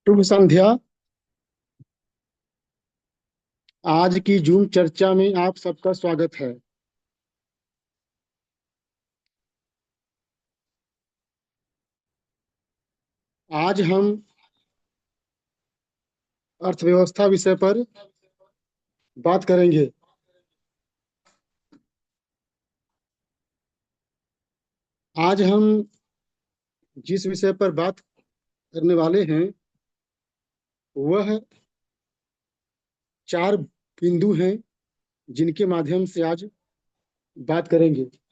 शुभ संध्या। आज की जूम चर्चा में आप सबका स्वागत है। आज हम अर्थव्यवस्था विषय पर बात करेंगे। आज हम जिस विषय पर बात करने वाले हैं वह चार बिंदु हैं जिनके माध्यम से आज बात करेंगे।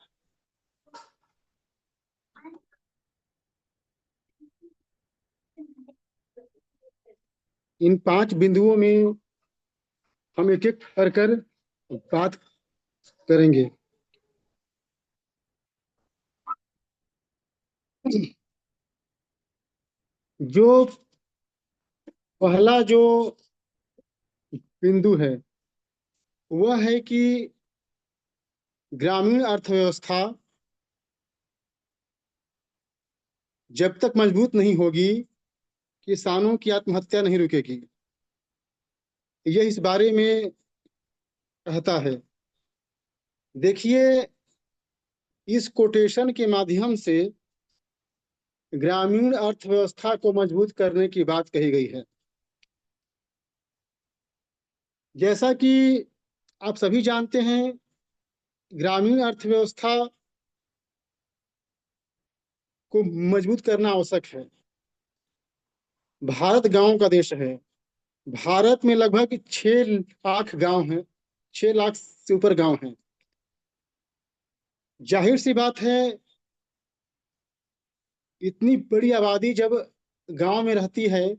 इन पांच बिंदुओं में हम एक एक कर बात करेंगे। जो पहला जो बिंदु है वह है कि ग्रामीण अर्थव्यवस्था जब तक मजबूत नहीं होगी किसानों की आत्महत्या नहीं रुकेगी। यह इस बारे में कहता है। देखिए, इस कोटेशन के माध्यम से ग्रामीण अर्थव्यवस्था को मजबूत करने की बात कही गई है। जैसा कि आप सभी जानते हैं, ग्रामीण अर्थव्यवस्था को मजबूत करना आवश्यक है। भारत गांव का देश है। भारत में लगभग 6 लाख गांव हैं। 6 लाख से ऊपर गांव हैं। जाहिर सी बात है, इतनी बड़ी आबादी जब गांव में रहती है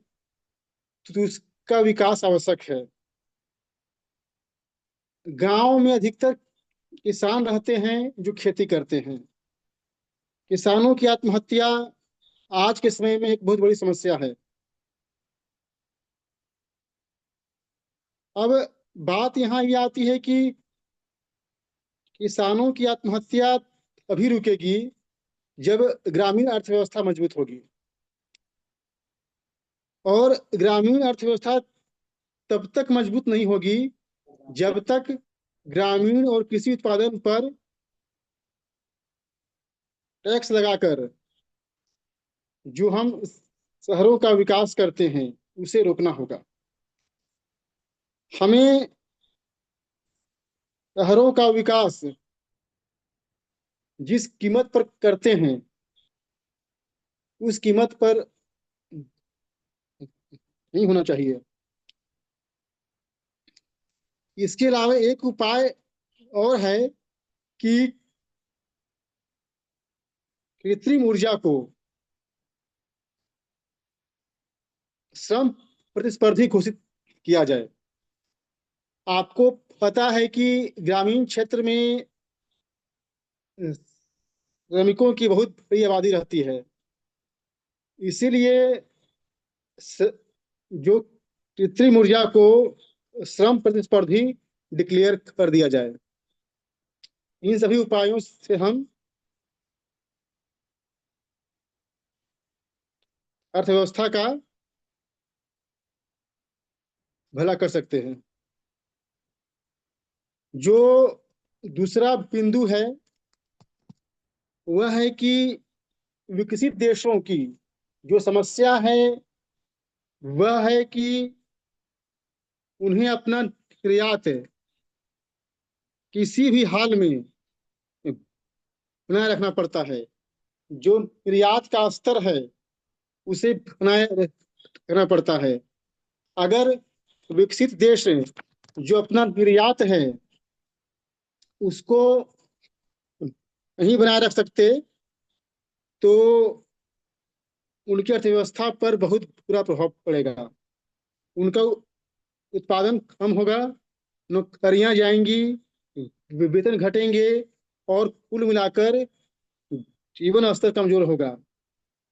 तो उसका विकास आवश्यक है। गांव में अधिकतर किसान रहते हैं जो खेती करते हैं। किसानों की आत्महत्या आज के समय में एक बहुत बड़ी समस्या है। अब बात यहाँ ये आती है कि किसानों की आत्महत्या अभी रुकेगी जब ग्रामीण अर्थव्यवस्था मजबूत होगी। और ग्रामीण अर्थव्यवस्था तब तक मजबूत नहीं होगी जब तक ग्रामीण और कृषि उत्पादन पर टैक्स लगाकर जो हम शहरों का विकास करते हैं उसे रोकना होगा। हमें शहरों का विकास जिस कीमत पर करते हैं उस कीमत पर नहीं होना चाहिए। इसके अलावा एक उपाय और है कि कृत्रिम ऊर्जा को श्रम प्रतिस्पर्धी घोषित किया जाए। आपको पता है कि ग्रामीण क्षेत्र में श्रमिकों की बहुत बड़ी आबादी रहती है। इसीलिए स- जो कृत्रिम ऊर्जा को श्रम प्रतिस्पर्धी डिक्लेयर कर दिया जाए। इन सभी उपायों से हम अर्थव्यवस्था का भला कर सकते हैं। जो दूसरा बिंदु है वह है कि विकसित देशों की जो समस्या है वह है कि उन्हें अपना निर्यात किसी भी हाल में बनाए रखना पड़ता है। जो निर्यात का स्तर है उसे बनाए रखना पड़ता है। अगर विकसित देश जो अपना निर्यात है उसको नहीं बनाए रख सकते तो उनकी अर्थव्यवस्था पर बहुत बुरा प्रभाव पड़ेगा। उनका उत्पादन कम होगा, नौकरियां जाएंगी, वेतन घटेंगे और कुल मिलाकर जीवन स्तर कमजोर होगा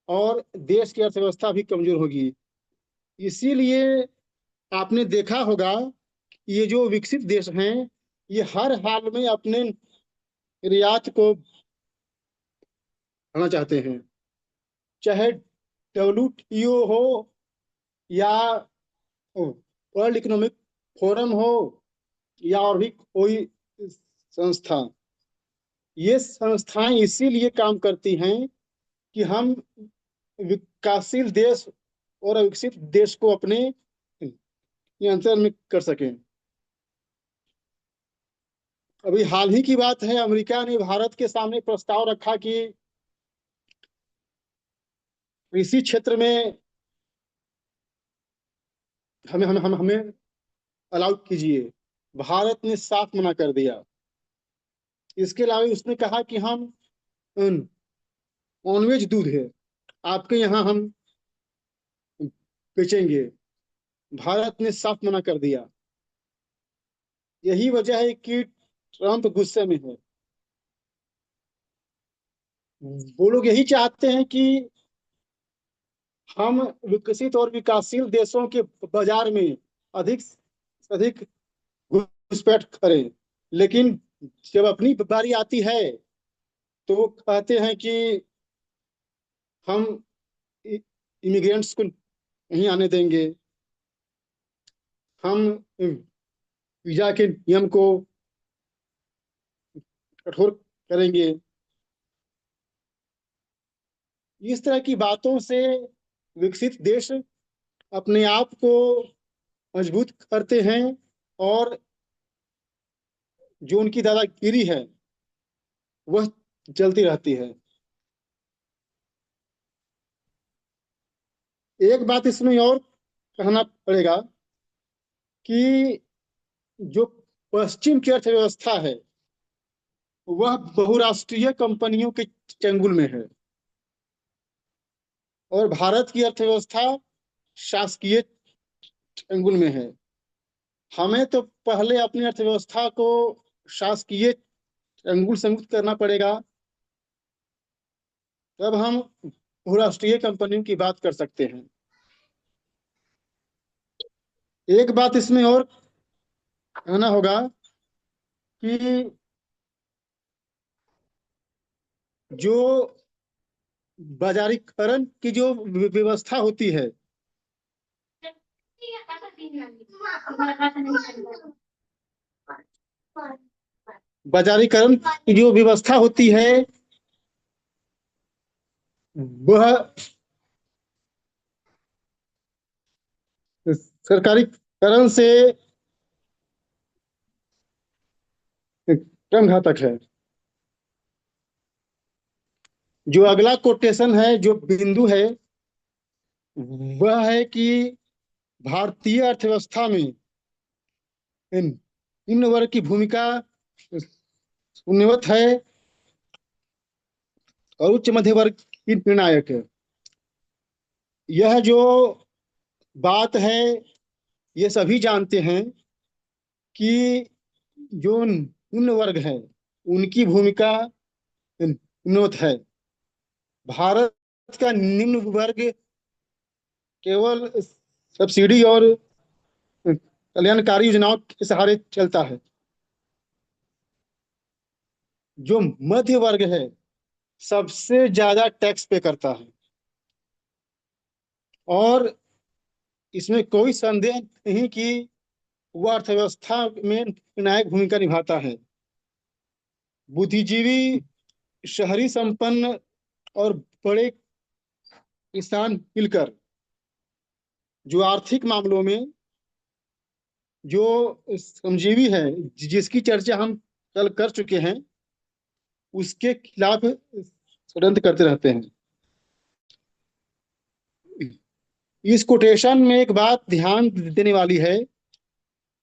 और देश की अर्थव्यवस्था भी कमजोर होगी। इसीलिए आपने देखा होगा कि ये जो विकसित देश हैं, ये हर हाल में अपने निर्यात को बढ़ाना चाहते हैं, चाहे WTO हो या वर्ल्ड इकोनॉमिक फोरम हो या और भी कोई संस्था। ये संस्थाएं इसीलिए काम करती हैं कि हम विकासशील देश और विकसित देश को अपने नियंत्रण में कर सकें। अभी हाल ही की बात है, अमेरिका ने भारत के सामने प्रस्ताव रखा कि कृषि क्षेत्र में हमें अलाउ कीजिए। भारत ने साफ मना कर दिया। इसके अलावा उसने कहा कि हम नॉनवेज दूध है आपके यहाँ हम बेचेंगे। भारत ने साफ मना कर दिया। यही वजह है कि ट्रंप गुस्से में है। वो लोग यही चाहते हैं कि हम विकसित और विकासशील देशों के बाजार में अधिक से अधिक घुसपैठ करें, लेकिन जब अपनी बारी आती है तो वो कहते हैं कि हम इमिग्रेंट्स को नहीं आने देंगे, हम वीजा के नियम को कठोर करेंगे। इस तरह की बातों से विकसित देश अपने आप को मजबूत करते हैं और जो उनकी दादागिरी है वह चलती रहती है। एक बात इसमें और कहना पड़ेगा कि जो पश्चिम की अर्थव्यवस्था है वह बहुराष्ट्रीय कंपनियों के चंगुल में है और भारत की अर्थव्यवस्था शासकीय चंगुल में है। हमें तो पहले अपनी अर्थव्यवस्था को शासकीय चंगुल से मुक्त करना पड़ेगा, तब हम बहुराष्ट्रीय कंपनियों की बात कर सकते हैं। एक बात इसमें और कहना होगा कि जो बाजारीकरण की जो व्यवस्था होती है, बाजारीकरण की जो व्यवस्था होती है वह सरकारीकरण से कम घातक है। जो अगला कोटेशन है, जो बिंदु है, वह है कि भारतीय अर्थव्यवस्था में निम्न वर्ग की भूमिका शून्यवत है और उच्च मध्य वर्ग की निर्णायक है। यह जो बात है ये सभी जानते हैं कि जो निम्न वर्ग है उनकी भूमिका निम्नवत है। भारत का निम्न वर्ग केवल सब्सिडी और कल्याणकारी योजनाओं के सहारे चलता है। जो मध्य वर्ग है सबसे ज्यादा टैक्स पे करता है और इसमें कोई संदेह नहीं कि वह अर्थव्यवस्था में निर्णायक भूमिका निभाता है। बुद्धिजीवी, शहरी संपन्न और बड़े किसान मिलकर जो आर्थिक मामलों में जो श्रमजीवी है जिसकी चर्चा हम कल कर चुके हैं उसके खिलाफ षड्यंत्र करते रहते हैं। इस कोटेशन में एक बात ध्यान देने वाली है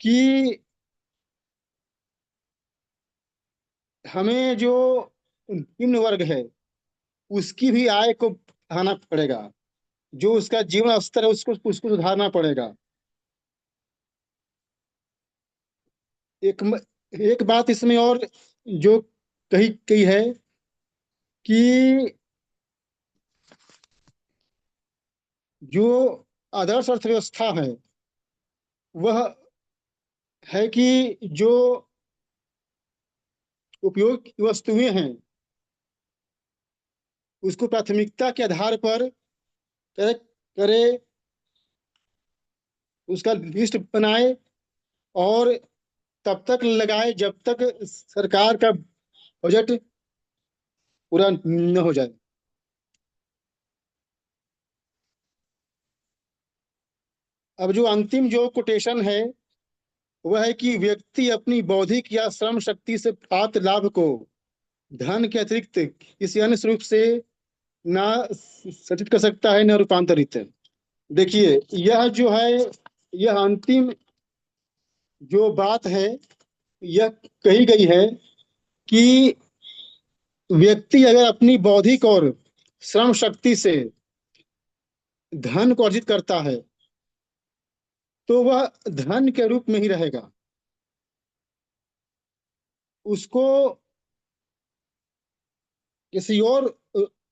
कि हमें जो निम्न वर्ग है उसकी भी आय को बढ़ाना पड़ेगा। जो उसका जीवन स्तर है उसको उसको सुधारना पड़ेगा। एक एक बात इसमें और जो कही गई है कि जो आदर्श अर्थव्यवस्था है वह है कि जो उपयोग की वस्तुएं हैं उसको प्राथमिकता के आधार पर तय करे, उसका लिस्ट बनाए और तब तक लगाए जब तक सरकार का बजट पूरा न हो जाए। अब जो अंतिम जो कोटेशन है वह है कि व्यक्ति अपनी बौद्धिक या श्रम शक्ति से प्राप्त लाभ को धन के अतिरिक्त किसी अन्य स्वरूप से ना सृजित कर सकता है, न रूपांतरित। देखिए, यह जो है, यह अंतिम जो बात है यह कही गई है कि व्यक्ति अगर अपनी बौद्धिक और श्रम शक्ति से धन को अर्जित करता है तो वह धन के रूप में ही रहेगा। उसको किसी और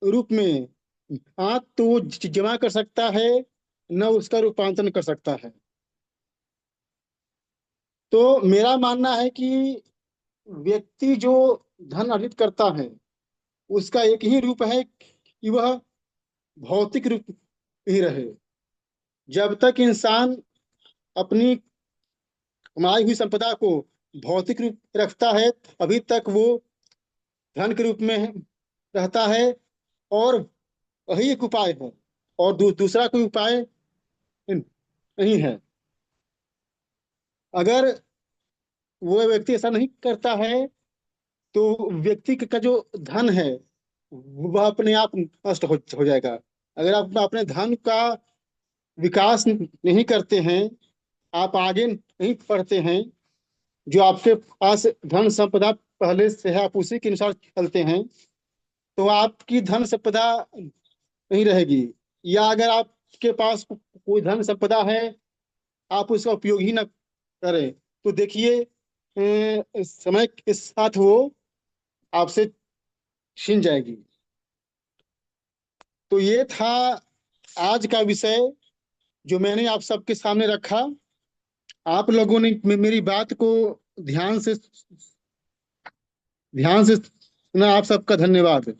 रूप में तो वो जमा कर सकता है, न उसका रूपांतरण कर सकता है। तो मेरा मानना है कि व्यक्ति जो धन अर्जित करता है उसका एक ही रूप है कि वह भौतिक रूप ही रहे। जब तक इंसान अपनी कमाई हुई संपदा को भौतिक रूप रखता है अभी तक वो धन के रूप में रहता है, और वही एक उपाय है, और दूसरा कोई उपाय नहीं है। अगर वो व्यक्ति ऐसा नहीं करता है तो व्यक्ति का जो धन है वह अपने आप नष्ट हो जाएगा। अगर आप अपने धन का विकास नहीं करते हैं, आप आगे नहीं बढ़ते हैं, जो आपके पास धन संपदा पहले से है आप उसी के अनुसार चलते हैं, तो आपकी धन संपदा नहीं रहेगी। या अगर आपके पास कोई धन संपदा है, आप उसका उपयोग ही ना करें, तो देखिए समय के साथ वो आपसे छीन जाएगी। तो ये था आज का विषय जो मैंने आप सबके सामने रखा। आप लोगों ने मेरी बात को ध्यान से सुना, आप सबका धन्यवाद।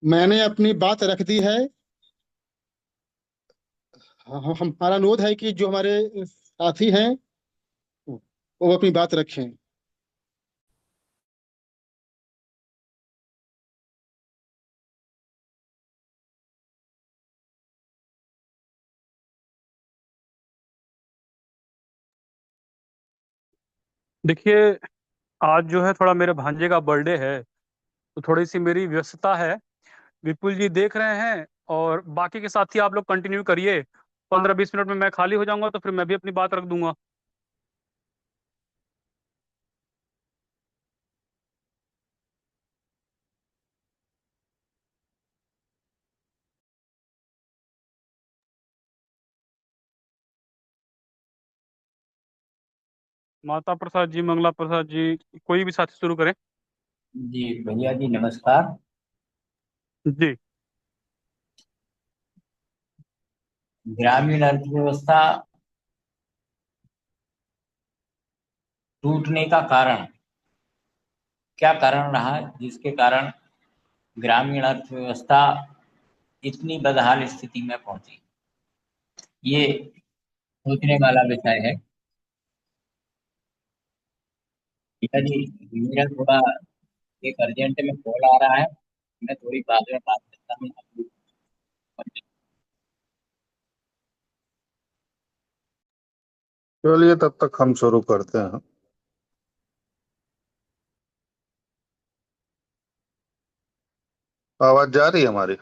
मैंने अपनी बात रख दी है। हमारा अनुरोध है कि जो हमारे साथी हैं वो अपनी बात रखें। देखिए, आज जो है थोड़ा मेरे भांजे का बर्थडे है, तो थोड़ी सी मेरी व्यस्तता है। विपुल जी देख रहे हैं, और बाकी के साथी आप लोग कंटिन्यू करिए। 15-20 मिनट में मैं खाली हो जाऊंगा, तो फिर मैं भी अपनी बात रख दूंगा। माता प्रसाद जी, मंगला प्रसाद जी, कोई भी साथी शुरू करें। जी भैया जी नमस्कार। जी। ग्रामीण अर्थव्यवस्था टूटने का कारण क्या कारण रहा जिसके कारण ग्रामीण अर्थव्यवस्था इतनी बदहाल स्थिति में पहुंची? ये सोचने वाला विषय है। भैया जी, मेरा थोड़ा एक अर्जेंट में कॉल आ रहा है, मैं थोड़ी बाद में बात करता हूँ। चलिए तब तक हम शुरू करते हैं। आवाज जा रही है हमारी?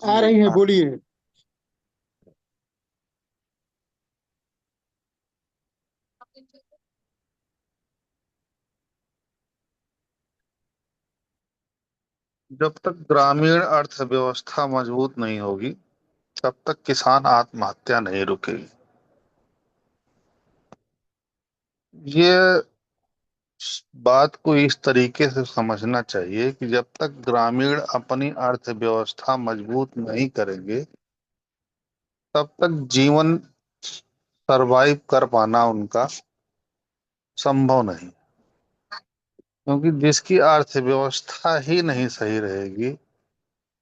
आ रही हैं, बोलिए। जब तक ग्रामीण अर्थव्यवस्था मजबूत नहीं होगी, तब तक किसान आत्महत्या नहीं रुकेगी। ये बात को इस तरीके से समझना चाहिए कि जब तक ग्रामीण अपनी अर्थव्यवस्था मजबूत नहीं करेंगे, तब तक जीवन सरवाइव कर पाना उनका संभव नहीं। क्योंकि जिसकी अर्थव्यवस्था ही नहीं सही रहेगी,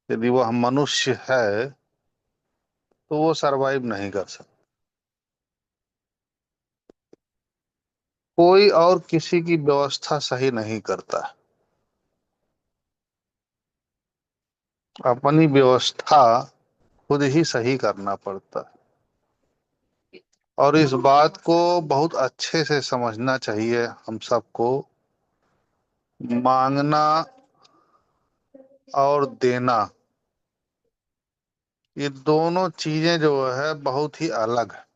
यदि वह मनुष्य है, तो वो सरवाइव नहीं कर सकता। कोई और किसी की व्यवस्था सही नहीं करता, अपनी व्यवस्था खुद ही सही करना पड़ता है। और इस बात को बहुत अच्छे से समझना चाहिए हम सबको। मांगना और देना, ये दोनों चीजें जो है बहुत ही अलग है।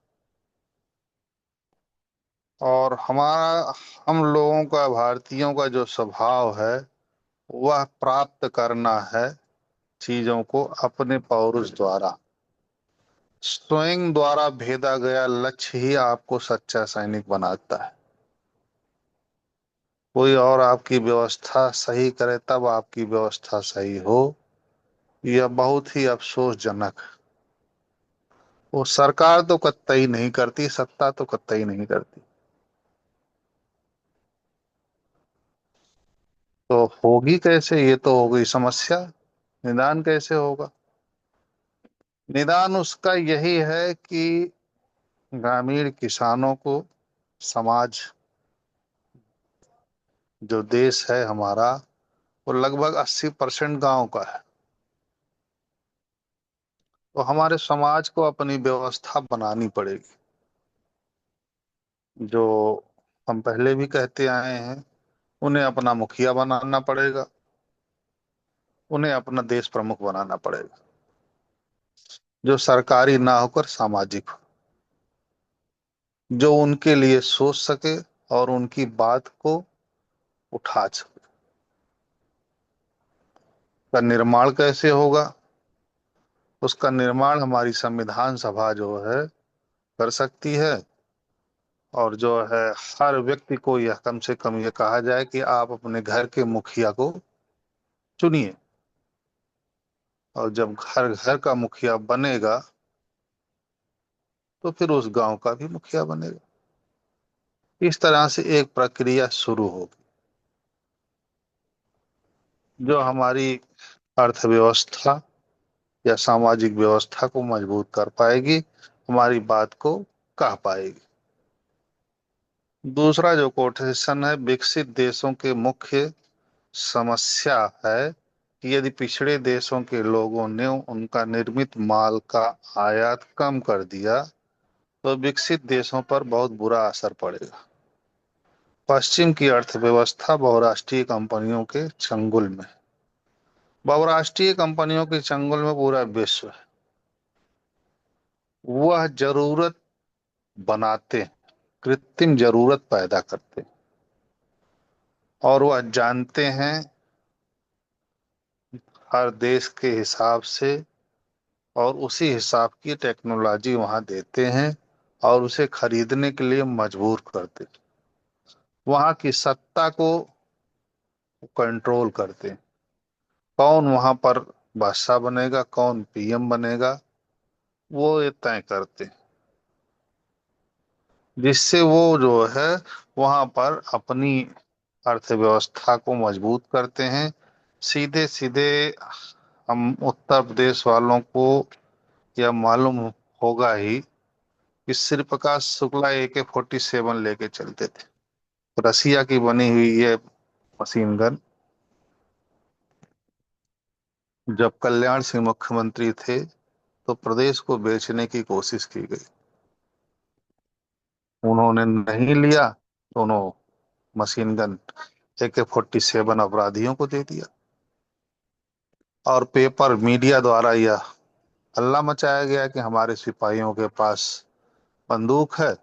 और हमारा, हम लोगों का, भारतीयों का जो स्वभाव है, वह प्राप्त करना है चीजों को अपने पौरुष द्वारा। स्वयं द्वारा भेदा गया लक्ष्य ही आपको सच्चा सैनिक बनाता है। कोई और आपकी व्यवस्था सही करे तब आपकी व्यवस्था सही हो, यह बहुत ही अफसोसजनक है। वो सरकार तो कतई नहीं करती, सत्ता तो कतई नहीं करती। तो होगी कैसे? ये तो हो गई समस्या। निदान कैसे होगा? निदान उसका यही है कि ग्रामीण किसानों को, समाज, जो देश है हमारा, वो लगभग 80% गांव का है। तो हमारे समाज को अपनी व्यवस्था बनानी पड़ेगी। जो हम पहले भी कहते आए हैं, उन्हें अपना मुखिया बनाना पड़ेगा, उन्हें अपना देश प्रमुख बनाना पड़ेगा, जो सरकारी ना होकर सामाजिक हो, जो उनके लिए सोच सके और उनकी बात को उठा सके। का निर्माण कैसे होगा? उसका निर्माण हमारी संविधान सभा जो है कर सकती है। और जो है, हर व्यक्ति को यह कम से कम यह कहा जाए कि आप अपने घर के मुखिया को चुनिए। और जब घर घर का मुखिया बनेगा, तो फिर उस गांव का भी मुखिया बनेगा। इस तरह से एक प्रक्रिया शुरू होगी, जो हमारी अर्थव्यवस्था या सामाजिक व्यवस्था को मजबूत कर पाएगी, हमारी बात को कह पाएगी। दूसरा जो कोटेशन है, विकसित देशों के मुख्य समस्या है कि यदि पिछड़े देशों के लोगों ने उनका निर्मित माल का आयात कम कर दिया, तो विकसित देशों पर बहुत बुरा असर पड़ेगा। पश्चिम की अर्थव्यवस्था बहुराष्ट्रीय कंपनियों के चंगुल में, बहुराष्ट्रीय कंपनियों के चंगुल में पूरा विश्व है। वह जरूरत बनाते हैं, कृत्रिम जरूरत पैदा करते हैं, और वह जानते हैं हर देश के हिसाब से, और उसी हिसाब की टेक्नोलॉजी वहां देते हैं और उसे खरीदने के लिए मजबूर करते हैं। वहां की सत्ता को कंट्रोल करते हैं। कौन वहां पर बादशाह बनेगा, कौन पीएम बनेगा, वो ये तय करते हैं। जिससे वो जो है वहां पर अपनी अर्थव्यवस्था को मजबूत करते हैं। सीधे सीधे हम उत्तर प्रदेश वालों को यह मालूम होगा ही कि श्री प्रकाश शुक्ला AK-47 लेके चलते थे। रसिया की बनी हुई ये मशीन गन, जब कल्याण सिंह मुख्यमंत्री थे, तो प्रदेश को बेचने की कोशिश की गई। उन्होंने नहीं लिया, तो उन्होंने मशीन गन AK-47 अपराधियों को दे दिया। और पेपर मीडिया द्वारा यह हल्ला मचाया गया कि हमारे सिपाहियों के पास बंदूक है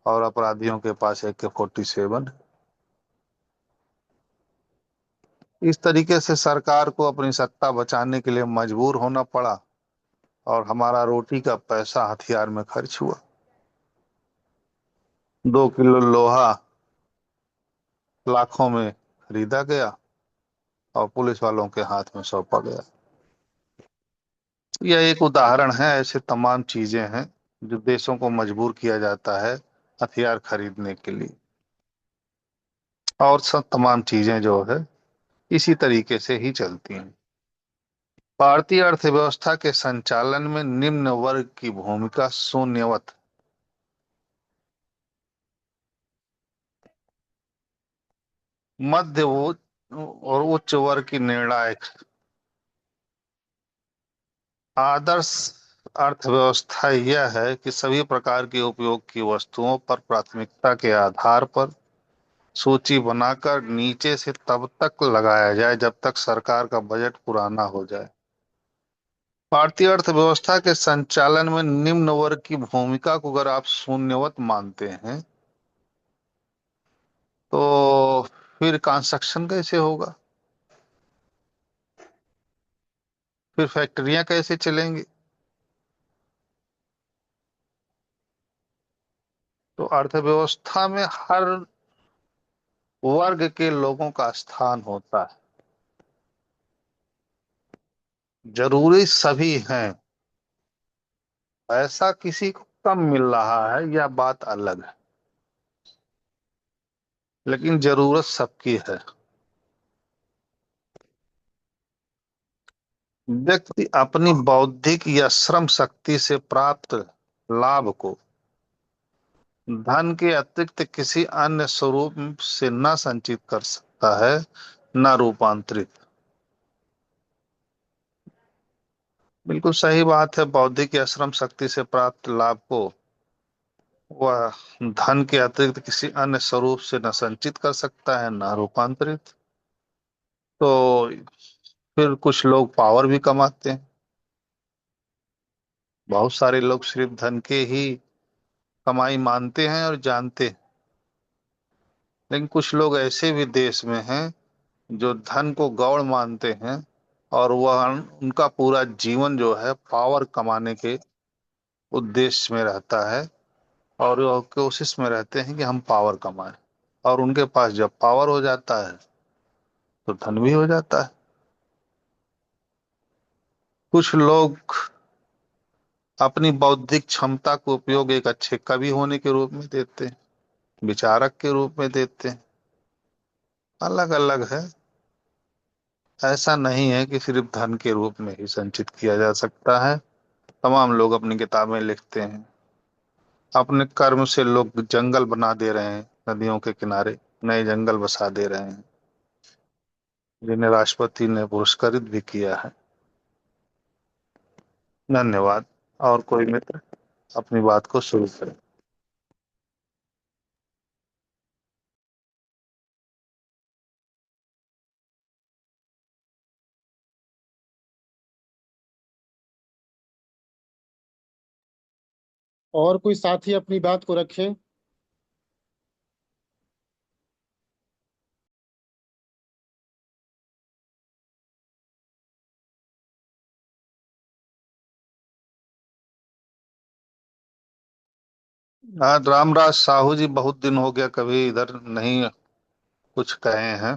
और अपराधियों के पास AK-47। इस तरीके से सरकार को अपनी सत्ता बचाने के लिए मजबूर होना पड़ा और हमारा रोटी का पैसा हथियार में खर्च हुआ। 2 किलो लोहा लाखों में खरीदा गया और पुलिस वालों के हाथ में सौंपा गया। यह एक उदाहरण है, ऐसे तमाम चीजें हैं जो देशों को मजबूर किया जाता है हथियार खरीदने के लिए। और सब तमाम चीजें जो है इसी तरीके से ही चलती हैं। भारतीय अर्थव्यवस्था के संचालन में निम्न वर्ग की भूमिका शून्यवत। मध्य और उच्च वर्ग की निर्णायक। आदर्श अर्थव्यवस्था यह है कि सभी प्रकार के उपयोग की वस्तुओं पर प्राथमिकता के आधार पर सूची बनाकर नीचे से तब तक लगाया जाए जब तक सरकार का बजट पूरा ना हो जाए। भारतीय अर्थव्यवस्था के संचालन में निम्न वर्ग की भूमिका को अगर आप शून्यवत मानते हैं तो फिर कंस्ट्रक्शन कैसे होगा, फिर फैक्ट्रियां कैसे चलेंगी। तो अर्थव्यवस्था में हर वर्ग के लोगों का स्थान होता है। जरूरी सभी हैं, ऐसा किसी को कम मिल रहा है यह बात अलग है, लेकिन जरूरत सबकी है। व्यक्ति अपनी बौद्धिक या श्रम शक्ति से प्राप्त लाभ को धन के अतिरिक्त किसी अन्य स्वरूप से न संचित कर सकता है, न रूपांतरित। बिल्कुल सही बात है। बौद्धिक या श्रम शक्ति से प्राप्त लाभ को वह धन के अतिरिक्त किसी अन्य स्वरूप से न संचित कर सकता है, न रूपांतरित। तो फिर कुछ लोग पावर भी कमाते हैं। बहुत सारे लोग सिर्फ धन के ही कमाई मानते हैं और जानते हैं, लेकिन कुछ लोग ऐसे भी देश में हैं जो धन को गौण मानते हैं और वह उनका पूरा जीवन जो है पावर कमाने के उद्देश्य में रहता है और वह कोशिश में रहते हैं कि हम पावर कमाएं। और उनके पास जब पावर हो जाता है तो धन भी हो जाता है। कुछ लोग अपनी बौद्धिक क्षमता को उपयोग एक अच्छे कवि होने के रूप में देते हैं, विचारक के रूप में देते हैं। अलग अलग है। ऐसा नहीं है कि सिर्फ धन के रूप में ही संचित किया जा सकता है। तमाम लोग अपनी किताबें लिखते हैं, अपने कर्म से लोग जंगल बना दे रहे हैं, नदियों के किनारे नए जंगल बसा दे रहे हैं, जिन्हें राष्ट्रपति ने पुरस्कृत भी किया है। धन्यवाद। और कोई मित्र अपनी बात को शुरू करें। और कोई साथी अपनी बात को रखे। हाँ, रामराज साहू जी, बहुत दिन हो गया कभी इधर नहीं कुछ कहे हैं।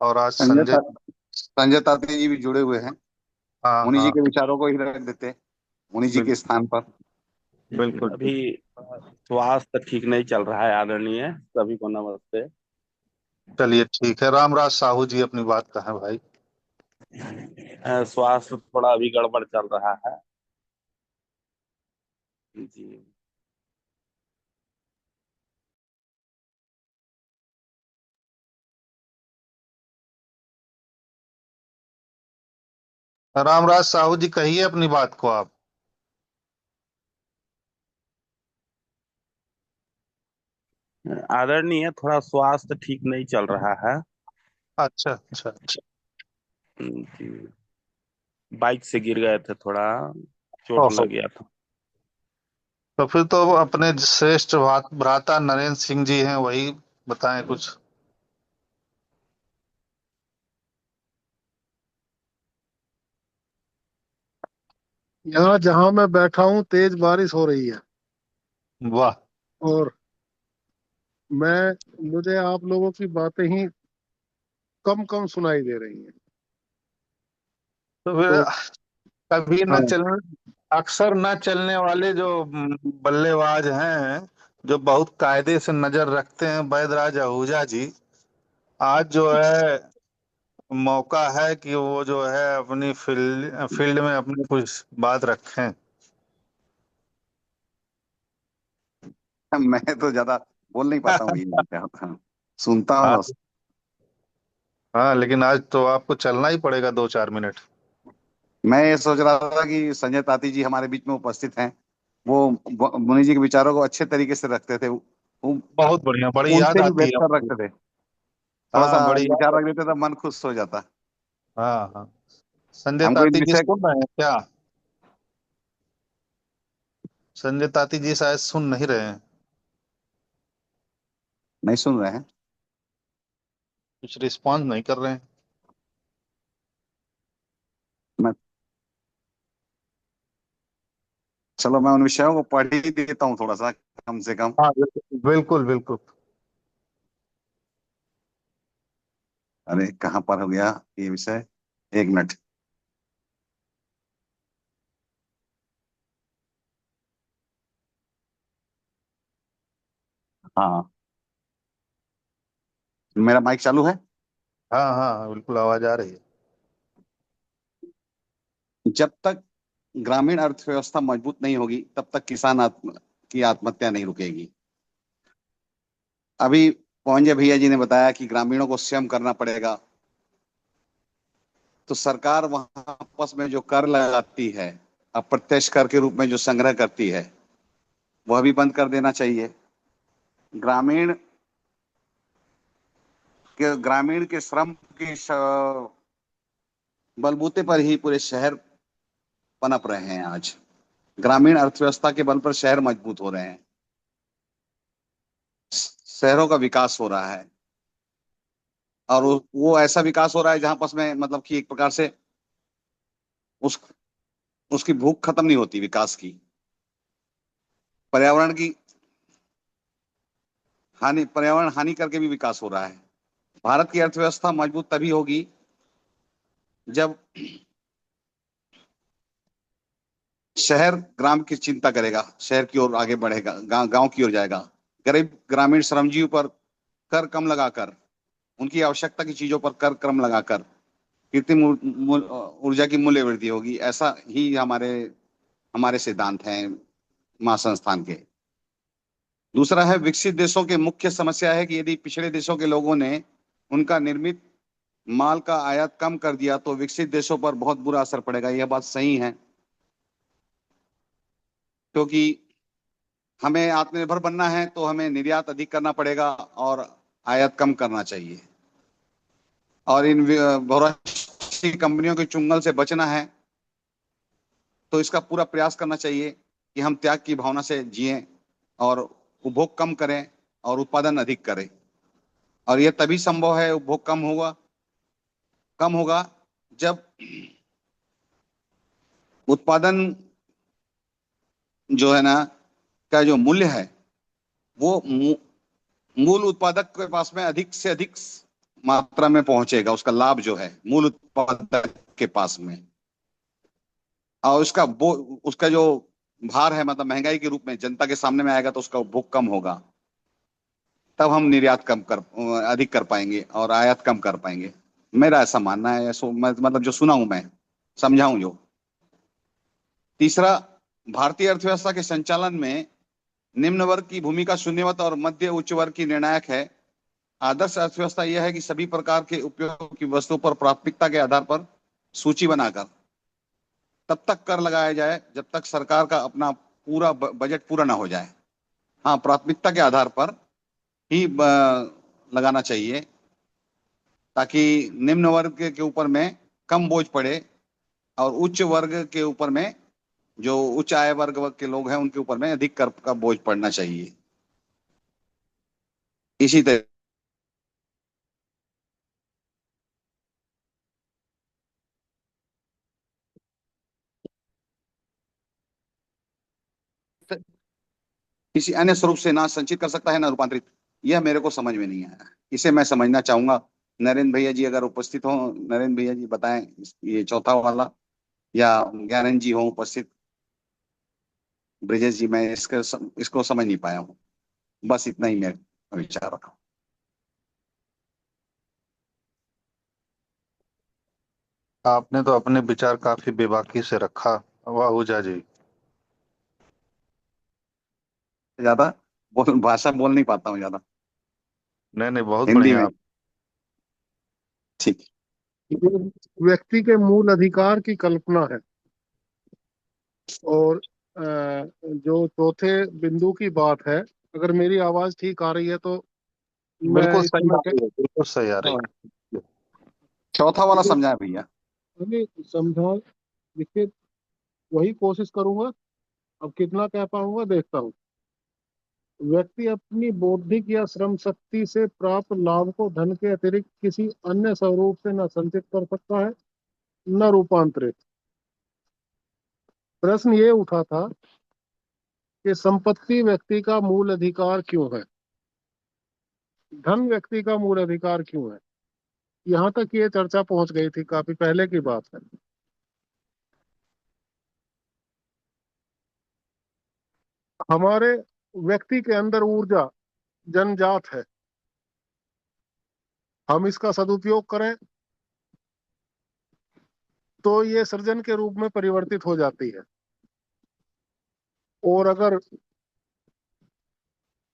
और आज संजय। संजय तात्या जी भी जुड़े हुए हैं। हाँ मुनि जी हाँ, के विचारों को ही रख देते हैं मुनि जी के स्थान पर। बिल्कुल। अभी स्वास्थ्य ठीक नहीं चल रहा है आदरणीय। सभी को नमस्ते। चलिए ठीक है, रामराज साहू जी अपनी बात कहें भाई। स्वास्थ्य थोड़ा अभी गड़बड़ चल रहा है जी। रामराज साहू जी कहिए अपनी बात को आप। आदरणीय, थोड़ा स्वास्थ्य ठीक नहीं चल रहा है। अच्छा अच्छा अच्छा। जी, बाइक से गिर गए थे, थोड़ा चोट ओहो। लग गया था। तो फिर तो अपने श्रेष्ठ भ्राता नरेंद्र सिंह जी हैं, वही बताएं कुछ। यहाँ जहाँ मैं बैठा हूँ तेज बारिश हो रही है। वाह। और मुझे आप लोगों की बातें ही कम कम सुनाई दे रही हैं। तो फिर तो कभी न हाँ, चलने, अक्सर न चलने वाले जो बल्लेबाज हैं, जो बहुत कायदे से नजर रखते हैं, वैदराज आहूजा जी, आज जो है मौका है कि वो जो है अपनी फील्ड फील्ड में अपनी कुछ बात रखें। मैं तो ज्यादा बोल नहीं पाता हूँ, ये क्या होता है, सुनता हूँ हाँ बस। हाँ, लेकिन आज तो आपको चलना ही पड़ेगा 2-4 मिनट। मैं ये सोच रहा था कि संजय ताती जी हमारे बीच में उपस्थित हैं। वो मुनि जी के विचारों को अच्छे तरीके से रखते थे। वो बहुत बढ़िया, बड़ी याद उनसे भी आती है बेहतर आपकी। रखते थे। थोड़ा सा हाँ, बड़ी याद विचार रख आती। देते तो मन खुश हो जाता। हाँ हाँ। संजय हमको इन ताती जी विषय सुन रहे हैं क्या? संजय ताती जी शायद सुन नहीं रहे हैं। नहीं सुन रहे हैं। कुछ रिस्पॉन्स नहीं कर रहे हैं। मैं चलो मैं उन विषयों को पढ़ ही देता हूँ थोड़ा सा, कम से कम। हाँ बिल्कुल बिल्कुल बिल्कुल। अरे कहाँ पर हो गया ये विषय, एक मिनट। हाँ, मेरा माइक चालू है। हाँ हाँ हाँ, बिल्कुल आवाज आ रही है। जब तक ग्रामीण अर्थव्यवस्था मजबूत नहीं होगी तब तक किसान की आत्महत्या नहीं रुकेगी। अभी पवंजे भैया जी ने बताया कि ग्रामीणों को स्वयं करना पड़ेगा। तो सरकार वहां आपस में जो कर लगाती है, अप्रत्यक्ष कर के रूप में जो संग्रह करती है, वह भी बंद कर देना चाहिए। ग्रामीण ग्रामीण के श्रम के बलबूते पर ही पूरे शहर पनप रहे हैं आज। ग्रामीण अर्थव्यवस्था के बल पर शहर मजबूत हो रहे हैं, शहरों का विकास हो रहा है। और वो ऐसा विकास हो रहा है जहां पास में मतलब कि एक प्रकार से उस उसकी भूख खत्म नहीं होती विकास की। पर्यावरण की पर्यावरण हानि करके भी विकास हो रहा है। भारत की अर्थव्यवस्था मजबूत तभी होगी जब शहर ग्राम की चिंता करेगा, शहर की ओर आगे बढ़ेगा, गांव की ओर जाएगा। गरीब ग्रामीण श्रमजीवी पर कर कम लगाकर, उनकी आवश्यकता की चीजों पर कर कम लगाकर कृत्रिम ऊर्जा की मूल्य वृद्धि होगी। ऐसा ही हमारे हमारे सिद्धांत हैं महासंस्थान के। दूसरा है, विकसित देशों के मुख्य समस्या है कि यदि पिछड़े देशों के लोगों ने उनका निर्मित माल का आयात कम कर दिया तो विकसित देशों पर बहुत बुरा असर पड़ेगा। यह बात सही है, क्योंकि हमें आत्मनिर्भर बनना है तो हमें निर्यात अधिक करना पड़ेगा और आयात कम करना चाहिए। और इन बहुराष्ट्रीय कंपनियों के चुंगल से बचना है तो इसका पूरा प्रयास करना चाहिए कि हम त्याग की भावना से जिएं और उपभोग कम करें और उत्पादन अधिक करें। और यह तभी संभव है, उपभोग कम होगा जब उत्पादन जो है ना का जो मूल्य है वो मूल उत्पादक के पास में अधिक से अधिक मात्रा में पहुंचेगा। उसका लाभ जो है मूल उत्पादक के पास में, और उसका जो भार है मतलब महंगाई के रूप में जनता के सामने में आएगा तो उसका उपभोग कम होगा। तब हम निर्यात अधिक कर पाएंगे और आयात कम कर पाएंगे। मेरा ऐसा मानना है। मतलब जो सुना हूं मैं, समझाऊं जो। तीसरा, भारतीय अर्थव्यवस्था के संचालन में निम्न वर्ग की भूमिका शून्यवत और मध्य उच्च वर्ग की निर्णायक है। आदर्श अर्थव्यवस्था यह है कि सभी प्रकार के उपयोग की वस्तुओं पर प्राथमिकता के आधार पर सूची बनाकर तब तक कर लगाया जाए जब तक सरकार का अपना पूरा बजट पूरा ना हो जाए। हाँ, प्राथमिकता के आधार पर ही लगाना चाहिए, ताकि निम्न वर्ग के ऊपर में कम बोझ पड़े और उच्च वर्ग के ऊपर में, जो उच्च आय वर्ग के लोग हैं उनके ऊपर में अधिक कर का बोझ पड़ना चाहिए। इसी तरह किसी अन्य स्वरूप से ना संचित कर सकता है ना रूपांतरित, यह मेरे को समझ में नहीं आया। इसे मैं समझना चाहूंगा। नरेंद्र भैया जी अगर उपस्थित हो, नरेंद्र भैया जी बताएं ये चौथा वाला, या ज्ञानंद जी हो उपस्थित। ब्रिजेश जी, मैं इसको समझ नहीं पाया हूँ। बस इतना ही मैं विचार रखा हूँ। आपने तो अपने विचार काफी बेबाकी से रखा, वाह हुजा जी। ज्यादा भाषा बोल नहीं पाता हूँ ज्यादा नहीं नहीं, बहुत हिंदी बढ़िया में। आप। ठीक। ये व्यक्ति के मूल अधिकार की कल्पना है। और जो चौथे बिंदु की बात है, अगर मेरी आवाज ठीक आ रही है तो मैं बिल्कुल इस सही आ समय रही है, बिल्कुल सही आ रही हाँ, चौथा वाला ये समझाए भैया। अभी समझा, देखिए वही कोशिश करूंगा। अब कितना कह पाऊंगा देखता हूँ। व्यक्ति अपनी बौद्धिक या श्रम शक्ति से प्राप्त लाभ को धन के अतिरिक्त किसी अन्य स्वरूप से न संचित कर सकता है, न रूपांतरित। प्रश्न ये उठा था कि संपत्ति व्यक्ति का मूल अधिकार क्यों है, धन व्यक्ति का मूल अधिकार क्यों है। यहाँ तक ये चर्चा पहुंच गई थी, काफी पहले की बात है। हमारे व्यक्ति के अंदर ऊर्जा जन्मजात है। हम इसका सदुपयोग करें तो ये सृजन के रूप में परिवर्तित हो जाती है, और अगर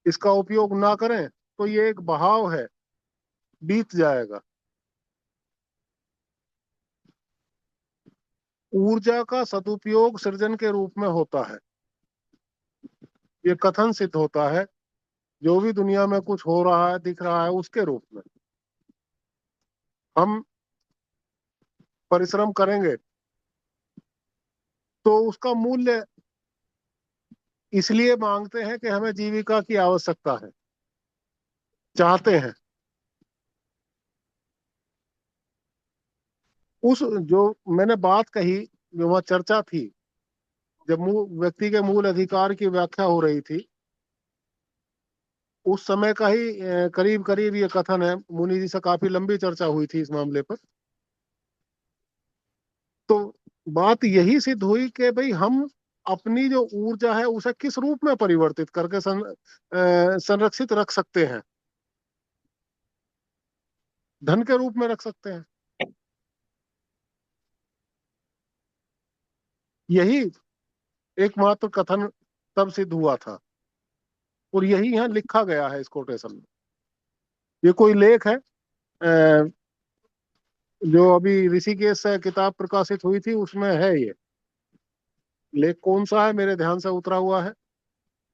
इसका उपयोग ना करें तो ये एक बहाव है, बीत जाएगा। ऊर्जा का सदुपयोग सृजन के रूप में होता है, ये कथन सिद्ध होता है। जो भी दुनिया में कुछ हो रहा है, दिख रहा है, उसके रूप में हम परिश्रम करेंगे तो उसका मूल्य इसलिए मांगते हैं कि हमें जीविका की आवश्यकता है, चाहते हैं। उस जो मैंने बात कही, जो वहां चर्चा थी, जब व्यक्ति के मूल अधिकार की व्याख्या हो रही थी, उस समय का ही करीब करीब ये कथन है। मुनि जी से काफी लंबी चर्चा हुई थी इस मामले पर। तो बात यही सिद्ध हुई कि भाई हम अपनी जो ऊर्जा है उसे किस रूप में परिवर्तित करके संरक्षित रख सकते हैं। धन के रूप में रख सकते हैं। यही एकमात्र कथन तब सिद्ध हुआ था, और यही यहाँ लिखा गया है इस कोटेशन में। ये कोई लेख है जो अभी ऋषिकेश से किताब प्रकाशित हुई थी, उसमें है ये लेख। कौन सा है मेरे ध्यान से उतरा हुआ है,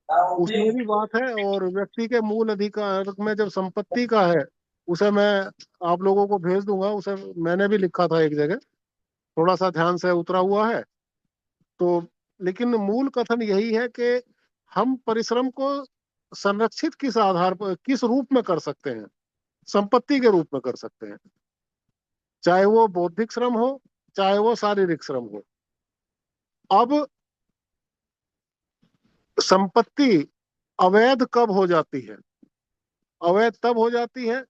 उसमें भी बात है। और व्यक्ति के मूल अधिकार में जब संपत्ति का है, उसे मैं आप लोगों को भेज दूंगा। उसे मैंने भी लिखा था एक जगह, थोड़ा सा ध्यान से उतरा हुआ है तो। लेकिन मूल कथन यही है कि हम परिश्रम को संरक्षित किस आधार पर, किस रूप में कर सकते हैं। संपत्ति के रूप में कर सकते हैं, चाहे वो बौद्धिक श्रम हो, चाहे वो शारीरिक श्रम हो। अब संपत्ति अवैध कब हो जाती है? अवैध तब हो जाती है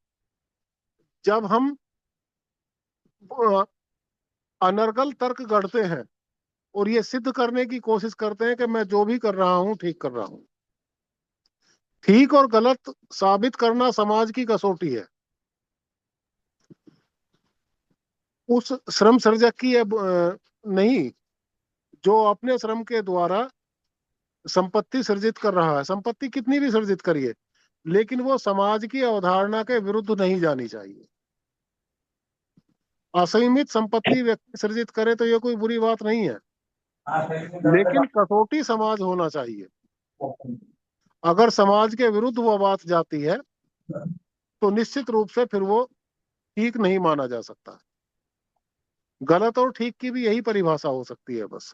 जब हम अनर्गल तर्क गढ़ते हैं और ये सिद्ध करने की कोशिश करते हैं कि मैं जो भी कर रहा हूं ठीक कर रहा हूं। ठीक और गलत साबित करना समाज की कसौटी है। उस श्रम सर्जक की नहीं, जो अपने श्रम के द्वारा संपत्ति सृजित कर रहा है। संपत्ति कितनी भी सृजित करिए, लेकिन वो समाज की अवधारणा के विरुद्ध नहीं जानी चाहिए। असीमित संपत्ति व्यक्ति सृजित करे तो ये कोई बुरी बात नहीं है, लेकिन कसौटी समाज होना चाहिए। अगर समाज के विरुद्ध वो बात जाती है तो निश्चित रूप से फिर वो ठीक नहीं माना जा सकता। गलत और ठीक की भी यही परिभाषा हो सकती है बस।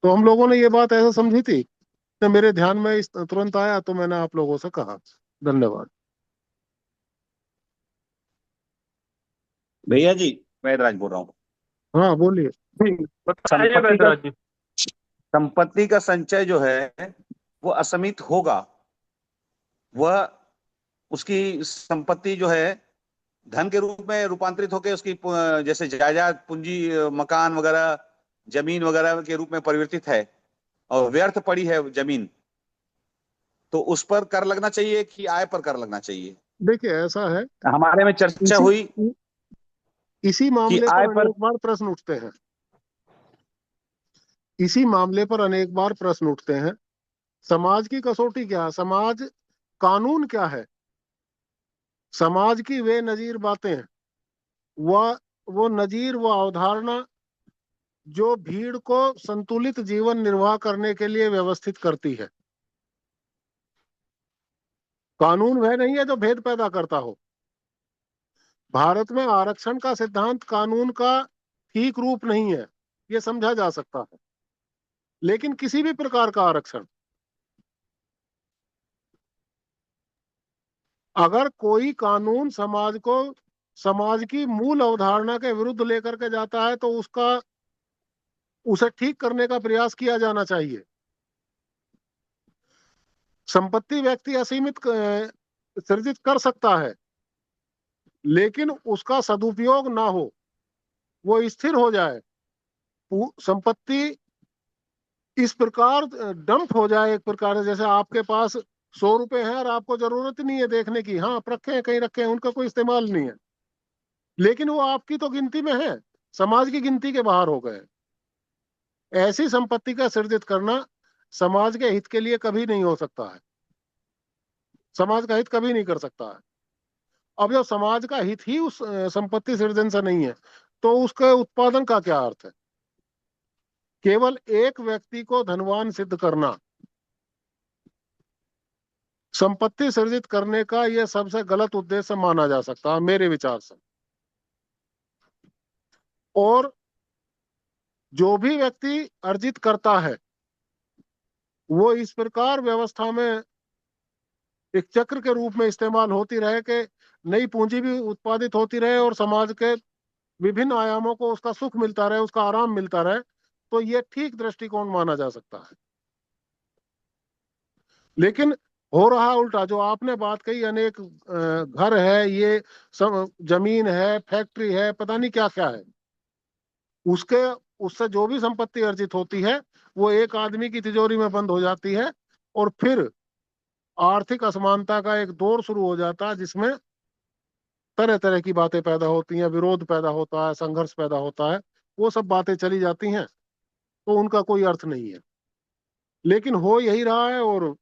तो हम लोगों ने ये बात ऐसा समझी थी, तो मेरे ध्यान में इस तुरंत आया, तो मैंने आप लोगों से कहा। धन्यवाद। भैया जी, वैदराज बोल रहा हूँ। हाँ बोलिए। बताइए संपत्ति का वैद्यराज जी। संपत्ति का संचय जो है वो असीमित होगा। वह उसकी संपत्ति जो है धन के रूप में रूपांतरित होकर उसकी जैसे जायदाद, पूंजी, मकान वगैरह, जमीन वगैरह के रूप में परिवर्तित है, और व्यर्थ पड़ी है जमीन, तो उस पर कर लगना चाहिए कि आय पर कर लगना चाहिए? देखिए ऐसा है, हमारे में चर्चा इसी हुई इसी कि मामले आय पर पर। अनेक बार प्रश्न उठते हैं। इसी मामले पर अनेक बार प्रश्न उठते हैं। समाज की कसौटी क्या है, समाज कानून क्या है, समाज की वे नजीर बातें हैं, वह वो नजीर, वो अवधारणा जो भीड़ को संतुलित जीवन निर्वाह करने के लिए व्यवस्थित करती है। कानून वह नहीं है जो भेद पैदा करता हो। भारत में आरक्षण का सिद्धांत कानून का ठीक रूप नहीं है, यह समझा जा सकता है। लेकिन किसी भी प्रकार का आरक्षण, अगर कोई कानून समाज को, समाज की मूल अवधारणा के विरुद्ध लेकर के जाता है, तो उसे ठीक करने का प्रयास किया जाना चाहिए। संपत्ति व्यक्ति असीमित सृजित कर सकता है, लेकिन उसका सदुपयोग ना हो, वो स्थिर हो जाए, संपत्ति इस प्रकार डंप हो जाए, एक प्रकार से जैसे आपके पास 100 रुपए हैं और आपको जरूरत नहीं है देखने की, हाँ आप रखे हैं कहीं, रखे हैं, उनका कोई इस्तेमाल नहीं है, लेकिन वो आपकी तो गिनती में है, समाज की गिनती के बाहर हो गए। ऐसी संपत्ति का सृजित करना समाज के हित के लिए कभी नहीं हो सकता है, समाज का हित कभी नहीं कर सकता है। अब जब समाज का हित ही उस संपत्ति सृजन से नहीं है, तो उसके उत्पादन का क्या अर्थ है? केवल एक व्यक्ति को धनवान सिद्ध करना संपत्ति सृजित करने का यह सबसे गलत उद्देश्य माना जा सकता है मेरे विचार से। और जो भी व्यक्ति अर्जित करता है, वो इस प्रकार व्यवस्था में एक चक्र के रूप में इस्तेमाल होती रहे कि नई पूंजी भी उत्पादित होती रहे और समाज के विभिन्न आयामों को उसका सुख मिलता रहे, उसका आराम मिलता रहे, तो ये ठीक दृष्टिकोण माना जा सकता है। लेकिन हो रहा उल्टा, जो आपने बात कही, अनेक घर है, ये सब जमीन है, फैक्ट्री है, पता नहीं क्या क्या है, उसके उससे जो भी संपत्ति अर्जित होती है वो एक आदमी की तिजोरी में बंद हो जाती है, और फिर आर्थिक असमानता का एक दौर शुरू हो जाता है, जिसमें तरह तरह की बातें पैदा होती हैं, विरोध पैदा होता है, संघर्ष पैदा होता है, वो सब बातें चली जाती हैं, तो उनका कोई अर्थ नहीं है। लेकिन हो यही रहा है, और